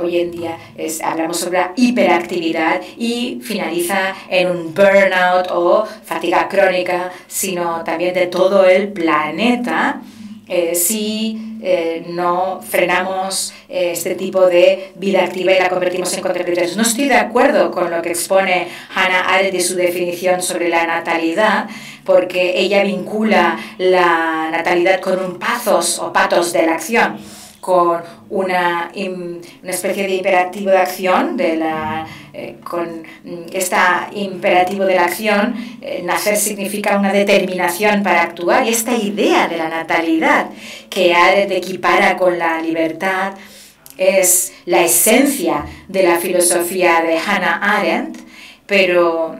Speaker 3: hoy en día hablamos sobre la hiperactividad y finaliza en un burnout o fatiga crónica, sino también de todo el planeta si no frenamos este tipo de vida activa y la convertimos en contemplación. No estoy de acuerdo con lo que expone Hannah Arendt y su definición sobre la natalidad, porque ella vincula la natalidad con un pathos o patos de la acción, con una especie de imperativo de acción, con este imperativo de la acción, nacer significa una determinación para actuar, y esta idea de la natalidad que Arendt equipara con la libertad es la esencia de la filosofía de Hannah Arendt, pero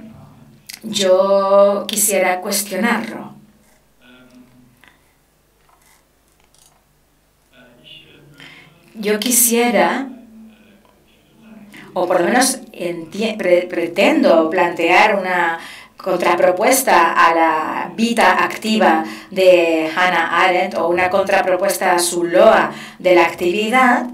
Speaker 3: yo quisiera cuestionarlo. Yo quisiera, o por lo menos pretendo plantear una contrapropuesta a la vida activa de Hannah Arendt, o una contrapropuesta a su loa de la actividad.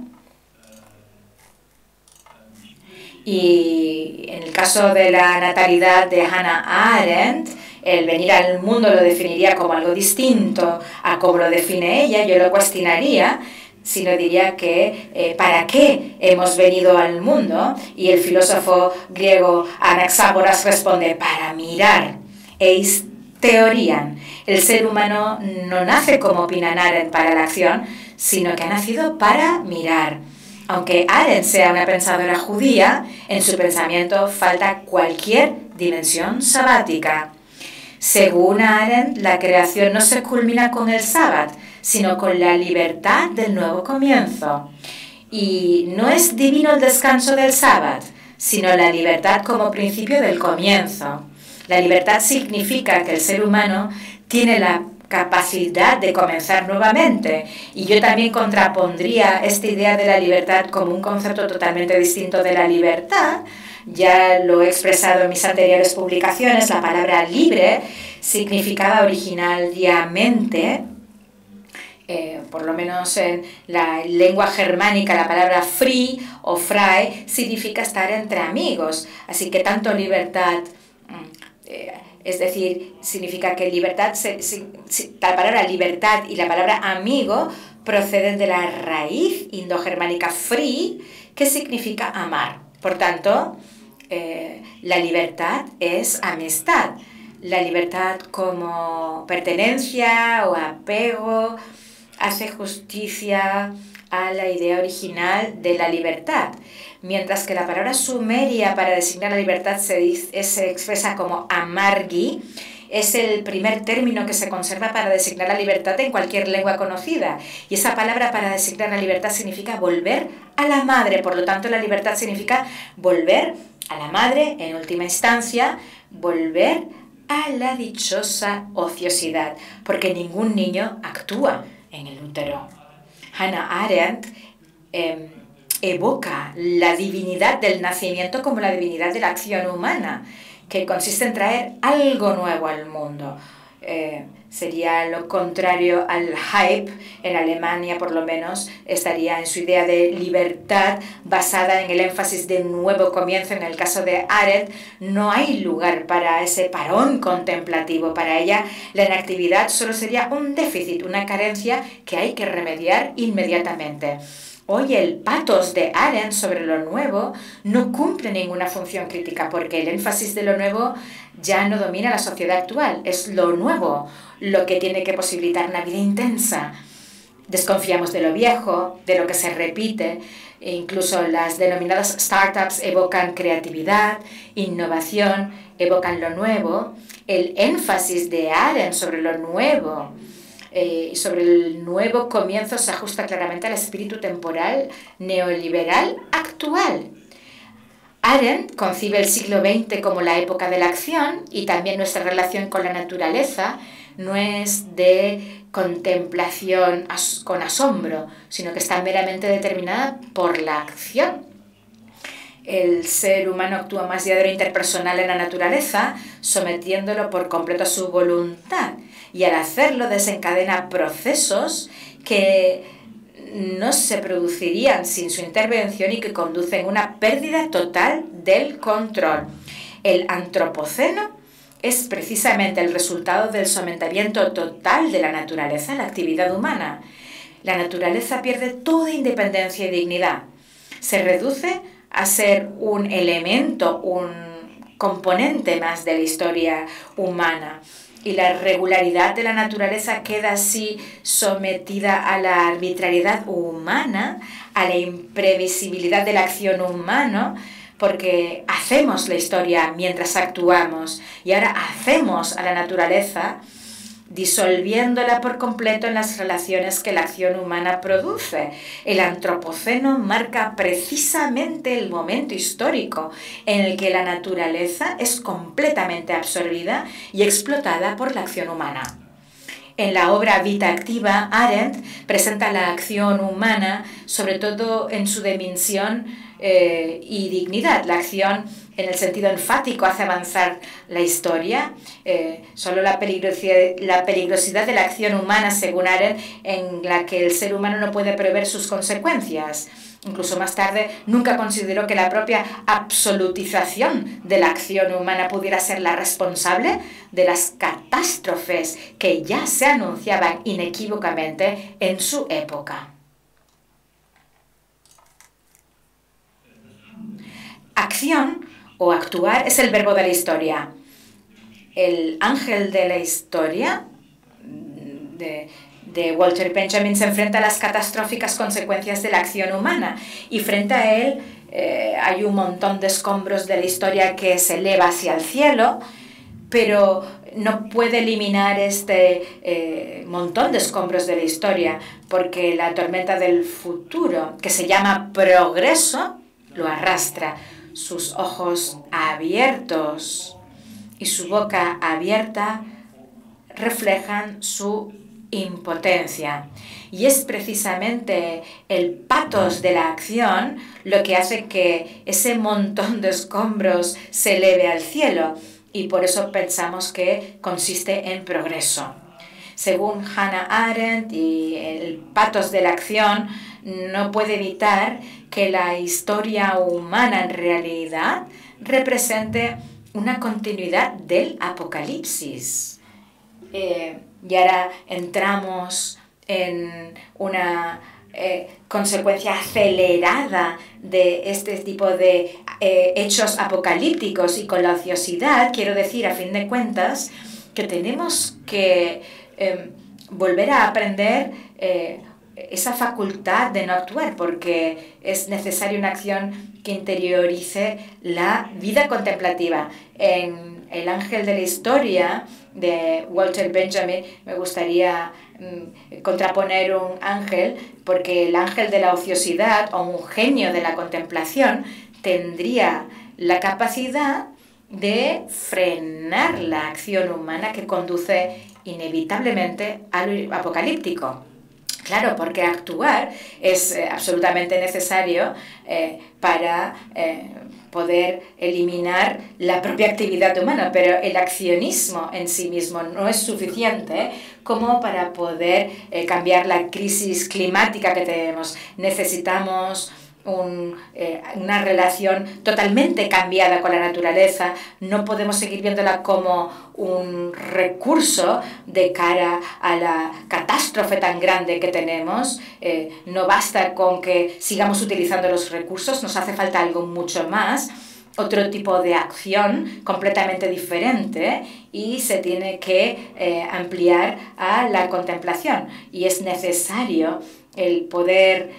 Speaker 3: Y en el caso de la natalidad de Hannah Arendt, el venir al mundo lo definiría como algo distinto a como lo define ella. Yo lo cuestionaría, sino diría que ¿para qué hemos venido al mundo? Y el filósofo griego Anaxágoras responde: para mirar. Eis teorían. El ser humano no nace, como opina Arendt, para la acción, sino que ha nacido para mirar. Aunque Arendt sea una pensadora judía, en su pensamiento falta cualquier dimensión sabática. Según Arendt, la creación no se culmina con el sábado, sino con la libertad del nuevo comienzo. Y no es divino el descanso del sábado, sino la libertad como principio del comienzo. La libertad significa que el ser humano tiene la capacidad de comenzar nuevamente. Y yo también contrapondría esta idea de la libertad como un concepto totalmente distinto de la libertad. Ya lo he expresado en mis anteriores publicaciones, la palabra libre significaba originalmente, por lo menos en la lengua germánica, la palabra free o frei significa estar entre amigos. Así que tanto libertad, es decir, significa que libertad, la palabra libertad y la palabra amigo proceden de la raíz indogermánica free, que significa amar. Por tanto, la libertad es amistad. La libertad como pertenencia o apego hace justicia a la idea original de la libertad, mientras que la palabra sumeria para designar la libertad se expresa como amargi. Es el primer término que se conserva para designar la libertad en cualquier lengua conocida. Y esa palabra para designar la libertad significa volver a la madre. Por lo tanto, la libertad significa volver a la madre, en última instancia, volver a la dichosa ociosidad, porque ningún niño actúa en el útero. Hannah Arendt evoca la divinidad del nacimiento como la divinidad de la acción humana, que consiste en traer algo nuevo al mundo. Sería lo contrario al hype, en Alemania por lo menos, estaría en su idea de libertad basada en el énfasis de nuevo comienzo. En el caso de Arendt, no hay lugar para ese parón contemplativo. Para ella, la inactividad solo sería un déficit, una carencia que hay que remediar inmediatamente. Hoy el patos de Arendt sobre lo nuevo no cumple ninguna función crítica, porque el énfasis de lo nuevo ya no domina la sociedad actual. Es lo nuevo lo que tiene que posibilitar una vida intensa. Desconfiamos de lo viejo, de lo que se repite. E incluso las denominadas startups evocan creatividad, innovación, evocan lo nuevo. El énfasis de Arendt sobre lo nuevo y sobre el nuevo comienzo se ajusta claramente al espíritu temporal neoliberal actual. Arendt concibe el siglo XX como la época de la acción, y también nuestra relación con la naturaleza no es de contemplación con asombro, sino que está meramente determinada por la acción. El ser humano actúa más allá de lo interpersonal en la naturaleza, sometiéndolo por completo a su voluntad, y al hacerlo desencadena procesos que no se producirían sin su intervención y que conducen a una pérdida total del control. El antropoceno es precisamente el resultado del sometimiento total de la naturaleza a la actividad humana. La naturaleza pierde toda independencia y dignidad. Se reduce a ser un elemento, un componente más de la historia humana. Y la regularidad de la naturaleza queda así sometida a la arbitrariedad humana, a la imprevisibilidad de la acción humana, porque hacemos la historia mientras actuamos, y ahora hacemos a la naturaleza disolviéndola por completo en las relaciones que la acción humana produce. El antropoceno marca precisamente el momento histórico en el que la naturaleza es completamente absorbida y explotada por la acción humana. En la obra Vita Activa, Arendt presenta la acción humana, sobre todo en su dimensión y dignidad. La acción, en el sentido enfático, hace avanzar la historia. Solo la peligrosidad de la acción humana, según Arendt, en la que el ser humano no puede prever sus consecuencias. Incluso más tarde, nunca consideró que la propia absolutización de la acción humana pudiera ser la responsable de las catástrofes que ya se anunciaban inequívocamente en su época. Acción o actuar es el verbo de la historia. El ángel de la historia de Walter Benjamin se enfrenta a las catastróficas consecuencias de la acción humana, y frente a él hay un montón de escombros de la historia que se eleva hacia el cielo, pero no puede eliminar este montón de escombros de la historia, porque la tormenta del futuro, que se llama progreso, lo arrastra. Sus ojos abiertos y su boca abierta reflejan su impotencia. Y es precisamente el patos de la acción lo que hace que ese montón de escombros se eleve al cielo, y por eso pensamos que consiste en progreso. Según Hannah Arendt, y el patos de la acción no puede evitar que la historia humana en realidad represente una continuidad del apocalipsis. Y ahora entramos en una consecuencia acelerada de este tipo de hechos apocalípticos, y con la ociosidad quiero decir, a fin de cuentas, que tenemos que volver a aprender esa facultad de no actuar, porque es necesaria una acción que interiorice la vida contemplativa. En El ángel de la historia de Walter Benjamin me gustaría contraponer un ángel, porque el ángel de la ociosidad o un genio de la contemplación tendría la capacidad de frenar la acción humana que conduce inevitablemente a lo apocalíptico. Claro, porque actuar es absolutamente necesario para poder eliminar la propia actividad humana, pero el accionismo en sí mismo no es suficiente como para poder cambiar la crisis climática que tenemos. Necesitamos una relación totalmente cambiada con la naturaleza. No podemos seguir viéndola como un recurso de cara a la catástrofe tan grande que tenemos. No basta con que sigamos utilizando los recursos, nos hace falta algo mucho más, otro tipo de acción completamente diferente, y se tiene que ampliar a la contemplación. Y es necesario el poder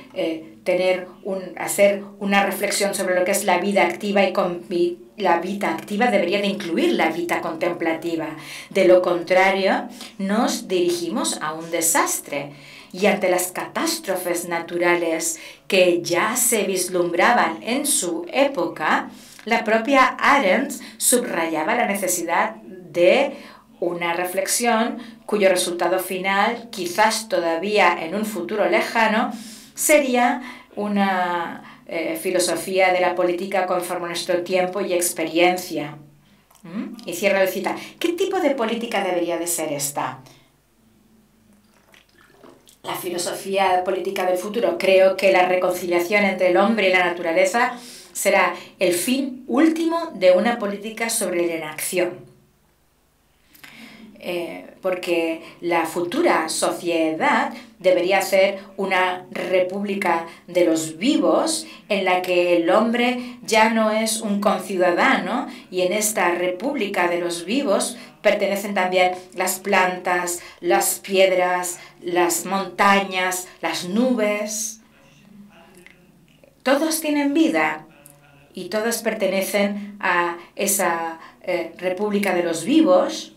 Speaker 3: hacer una reflexión sobre lo que es la vida activa, y la vida activa debería de incluir la vida contemplativa. De lo contrario, nos dirigimos a un desastre. Y ante las catástrofes naturales que ya se vislumbraban en su época, la propia Arendt subrayaba la necesidad de una reflexión cuyo resultado final, quizás todavía en un futuro lejano, sería una filosofía de la política conforme a nuestro tiempo y experiencia. Y cierro la cita. ¿Qué tipo de política debería de ser esta? La filosofía política del futuro. Creo que la reconciliación entre el hombre y la naturaleza será el fin último de una política sobre la inacción. Porque la futura sociedad debería ser una república de los vivos, en la que el hombre ya no es un conciudadano, y en esta república de los vivos pertenecen también las plantas, las piedras, las montañas, las nubes. Todos tienen vida y todos pertenecen a esa república de los vivos.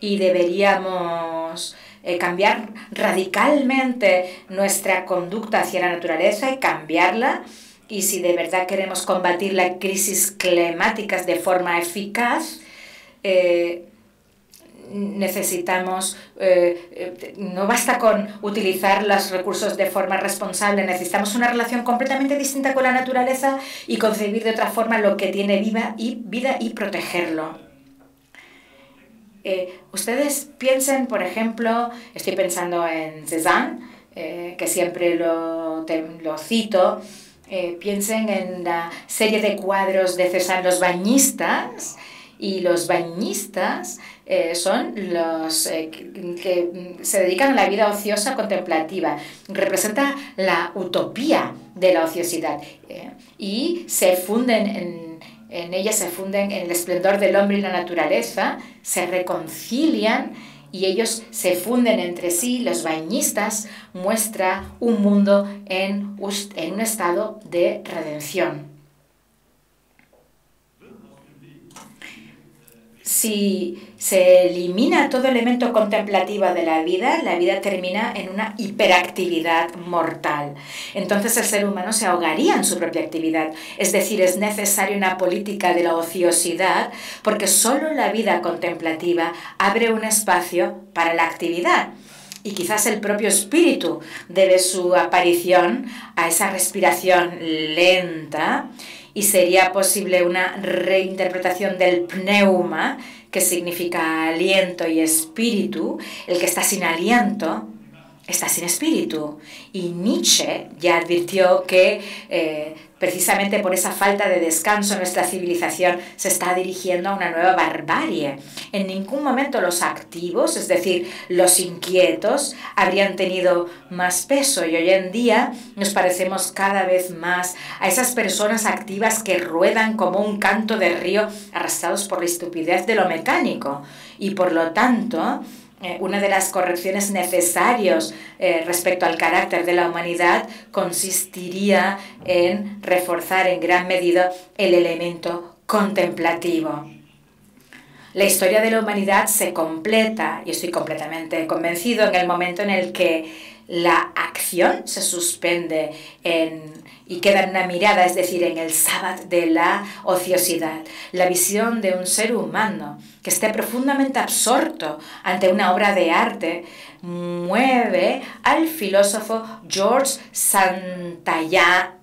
Speaker 3: Y deberíamos cambiar radicalmente nuestra conducta hacia la naturaleza y cambiarla. Y si de verdad queremos combatir las crisis climáticas de forma eficaz, necesitamos, no basta con utilizar los recursos de forma responsable, necesitamos una relación completamente distinta con la naturaleza y concebir de otra forma lo que tiene vida y protegerlo. Ustedes piensen, por ejemplo, estoy pensando en Cézanne, que siempre lo cito, piensen en la serie de cuadros de Cézanne, Los bañistas, y los bañistas son los que se dedican a la vida ociosa contemplativa. Representa la utopía de la ociosidad y se funden en ella se funden en el esplendor del hombre y la naturaleza, se reconcilian y ellos se funden entre sí. Los bañistas muestra un mundo en un estado de redención. si se elimina todo elemento contemplativo de la vida termina en una hiperactividad mortal. Entonces el ser humano se ahogaría en su propia actividad. Es decir, es necesaria una política de la ociosidad porque solo la vida contemplativa abre un espacio para la actividad. Y quizás el propio espíritu debe su aparición a esa respiración lenta y sería posible una reinterpretación del pneuma, que significa aliento y espíritu. El que está sin aliento está sin espíritu. Y Nietzsche ya advirtió que precisamente por esa falta de descanso nuestra civilización se está dirigiendo a una nueva barbarie. En ningún momento los activos, es decir, los inquietos, habrían tenido más peso y hoy en día nos parecemos cada vez más a esas personas activas que ruedan como un canto de río arrastrados por la estupidez de lo mecánico y por lo tanto una de las correcciones necesarias respecto al carácter de la humanidad consistiría en reforzar en gran medida el elemento contemplativo. La historia de la humanidad se completa, y estoy completamente convencido, en el momento en el que la acción se suspende y queda en una mirada, es decir, en el sábado de la ociosidad. La visión de un ser humano que esté profundamente absorto ante una obra de arte mueve al filósofo George Santayana,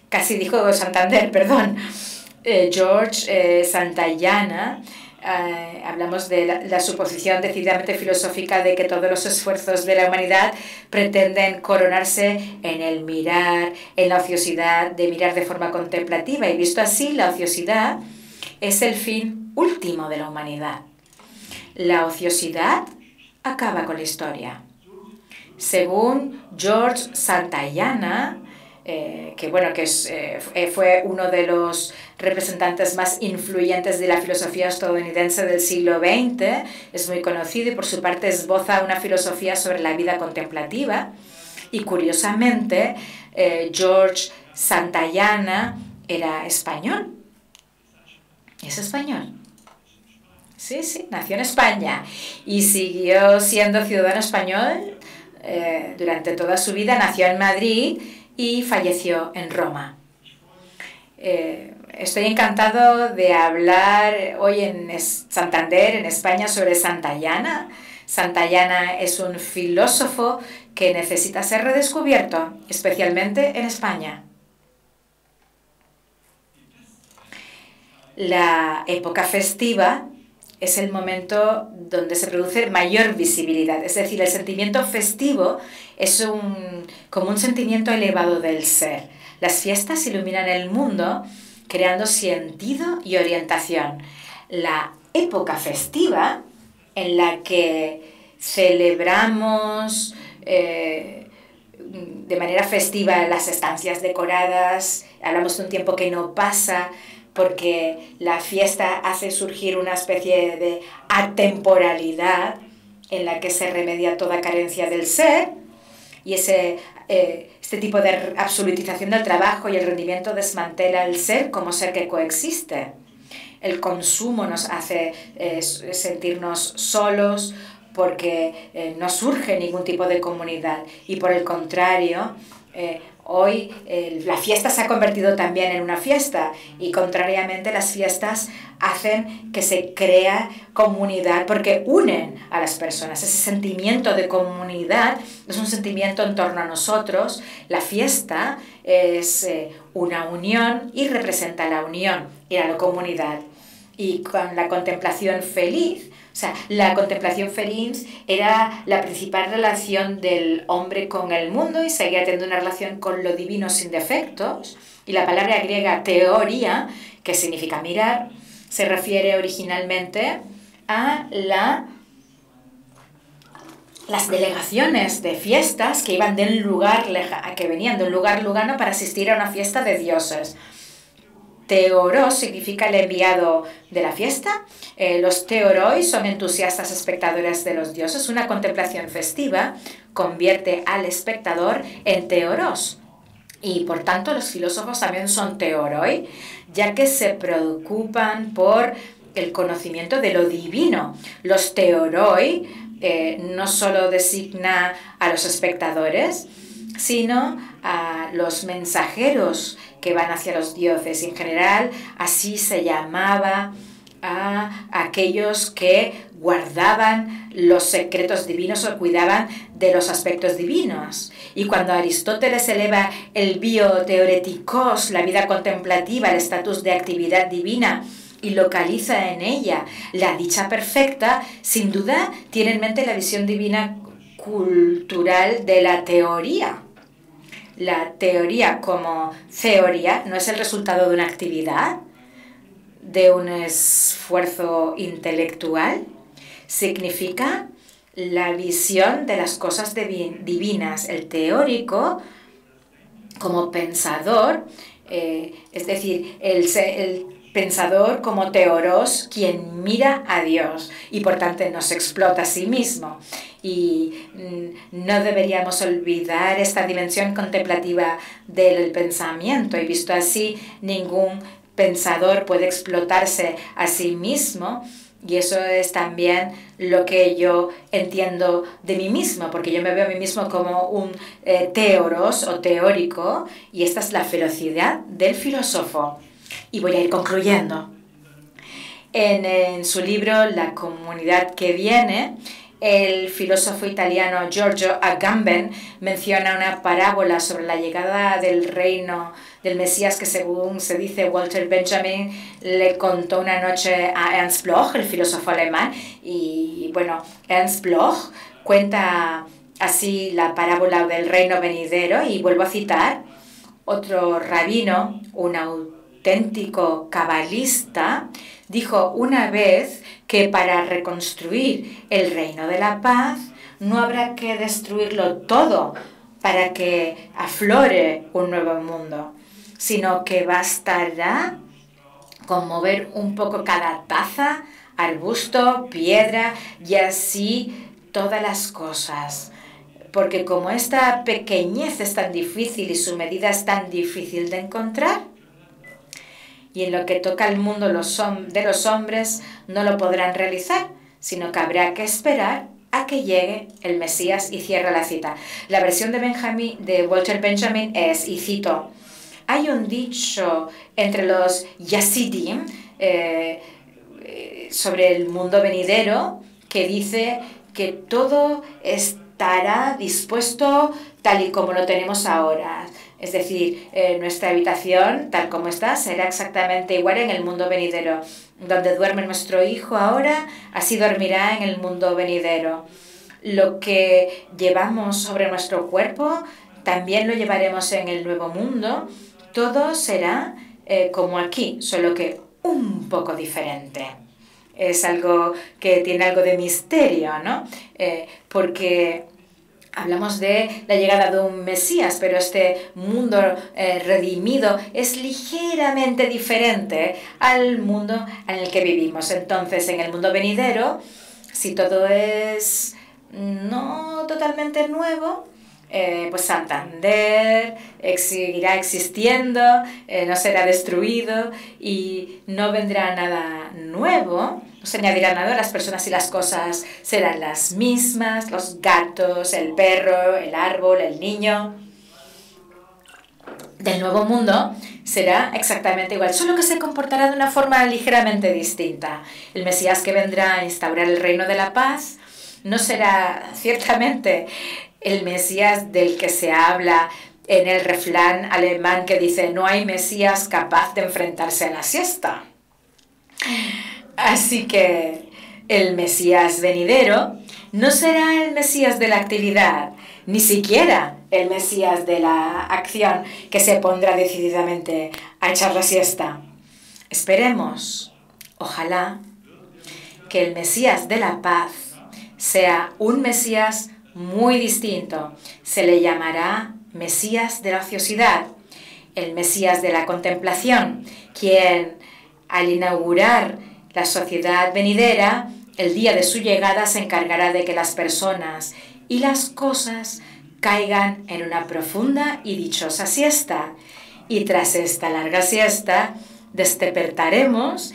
Speaker 3: casi dijo Santander, perdón, George Santayana. Hablamos de la suposición decididamente filosófica de que todos los esfuerzos de la humanidad pretenden coronarse en el mirar, en la ociosidad de mirar de forma contemplativa. Y visto así, la ociosidad es el fin último de la humanidad. La ociosidad acaba con la historia. Según George Santayana, fue uno de los representantes más influyentes de la filosofía estadounidense del siglo XX, es muy conocido y por su parte esboza una filosofía sobre la vida contemplativa. Y curiosamente, George Santayana era español. Es español. Sí, nació en España y siguió siendo ciudadano español durante toda su vida. Nació en Madrid y falleció en Roma. Estoy encantado de hablar hoy en Santander, en España, sobre Santayana. Santayana es un filósofo que necesita ser redescubierto, especialmente en España. La época festiva es el momento donde se produce mayor visibilidad. Es decir, el sentimiento festivo es como un sentimiento elevado del ser. Las fiestas iluminan el mundo, creando sentido y orientación. La época festiva, en la que celebramos de manera festiva las estancias decoradas, hablamos de un tiempo que no pasa, porque la fiesta hace surgir una especie de atemporalidad en la que se remedia toda carencia del ser, y este tipo de absolutización del trabajo y el rendimiento desmantela el ser como ser que coexiste. El consumo nos hace sentirnos solos porque no surge ningún tipo de comunidad, y por el contrario, hoy la fiesta se ha convertido también en una fiesta, y contrariamente las fiestas hacen que se crea comunidad porque unen a las personas. Ese sentimiento de comunidad es un sentimiento en torno a nosotros. La fiesta es una unión y representa la unión y la comunidad. Y con la contemplación feliz, o sea, la contemplación feliz era la principal relación del hombre con el mundo y seguía teniendo una relación con lo divino sin defectos. Y la palabra griega teoría, que significa mirar, se refiere originalmente a las delegaciones de fiestas que iban que venían de un lugar lugano para asistir a una fiesta de dioses. Teoros significa el enviado de la fiesta. Los teoroi son entusiastas espectadores de los dioses. Una contemplación festiva convierte al espectador en teoros. Y por tanto los filósofos también son theoroi, ya que se preocupan por el conocimiento de lo divino. Los theoroi no solo designa a los espectadores, sino a los mensajeros que van hacia los dioses. En general, así se llamaba a aquellos que guardaban los secretos divinos o cuidaban de los aspectos divinos. Y cuando Aristóteles eleva el bioteoretikos, la vida contemplativa, el estatus de actividad divina, y localiza en ella la dicha perfecta, sin duda tiene en mente la visión divina cultural de la teoría. La teoría como teoría no es el resultado de una actividad, de un esfuerzo intelectual, significa la visión de las cosas divinas. El teórico, como pensador, es decir, el pensador como teoros, quien mira a Dios y por tanto no se explota a sí mismo. Y no deberíamos olvidar esta dimensión contemplativa del pensamiento, y visto así, ningún pensador puede explotarse a sí mismo, y eso es también lo que yo entiendo de mí mismo, porque yo me veo a mí mismo como un teoros o teórico, y esta es la velocidad del filósofo. Y voy a ir concluyendo. En su libro La comunidad que viene, el filósofo italiano Giorgio Agamben menciona una parábola sobre la llegada del reino del Mesías que, según se dice, Walter Benjamin le contó una noche a Ernst Bloch, el filósofo alemán. Y bueno, Ernst Bloch cuenta así la parábola del reino venidero, y vuelvo a citar: otro rabino, un auténtico cabalista, dijo una vez que para reconstruir el reino de la paz no habrá que destruirlo todo para que aflore un nuevo mundo, sino que bastará con mover un poco cada taza, arbusto, piedra y así todas las cosas. Porque como esta pequeñez es tan difícil y su medida es tan difícil de encontrar, y en lo que toca al mundo de los hombres no lo podrán realizar, sino que habrá que esperar a que llegue el Mesías. Y cierra la cita. La versión de Walter Benjamin es, y cito: hay un dicho entre los Yasidim sobre el mundo venidero que dice que todo estará dispuesto tal y como lo tenemos ahora. Es decir, nuestra habitación, tal como está, será exactamente igual en el mundo venidero. Donde duerme nuestro hijo ahora, así dormirá en el mundo venidero. Lo que llevamos sobre nuestro cuerpo, también lo llevaremos en el nuevo mundo. Todo será como aquí, solo que un poco diferente. Es algo que tiene algo de misterio, ¿no? Porque hablamos de la llegada de un Mesías, pero este mundo redimido es ligeramente diferente al mundo en el que vivimos. Entonces, en el mundo venidero, si todo es no totalmente nuevo, pues Santander seguirá existiendo, no será destruido y no vendrá nada nuevo. No se añadirá nada, las personas y las cosas serán las mismas, los gatos, el perro, el árbol, el niño. Del nuevo mundo será exactamente igual, solo que se comportará de una forma ligeramente distinta. El Mesías que vendrá a instaurar el reino de la paz no será ciertamente el Mesías del que se habla en el refrán alemán que dice: no hay Mesías capaz de enfrentarse a la siesta. Así que el Mesías venidero no será el Mesías de la actividad, ni siquiera el Mesías de la acción que se pondrá decididamente a echar la siesta. Esperemos, ojalá, que el Mesías de la paz sea un Mesías muy distinto. Se le llamará Mesías de la ociosidad, el Mesías de la contemplación, quien al inaugurar la sociedad venidera, el día de su llegada se encargará de que las personas y las cosas caigan en una profunda y dichosa siesta. Y tras esta larga siesta, despertaremos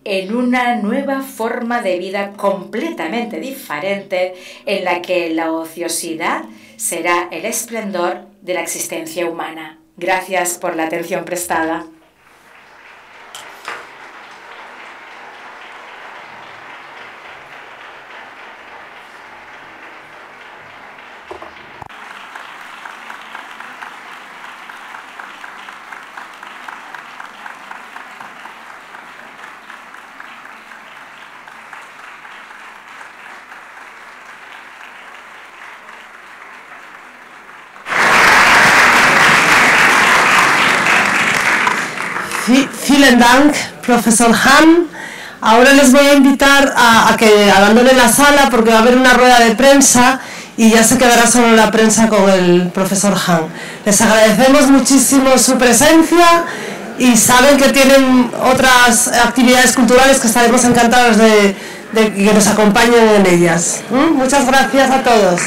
Speaker 3: en una nueva forma de vida completamente diferente, en la que la ociosidad será el esplendor de la existencia humana. Gracias por la atención prestada.
Speaker 1: Vielen Dank, Profesor Hahn. Ahora les voy a invitar a que abandonen la sala porque va a haber una rueda de prensa y ya se quedará solo la prensa con el profesor Hahn. Les agradecemos muchísimo su presencia y saben que tienen otras actividades culturales que estaremos encantados de que nos acompañen en ellas. Muchas gracias a todos.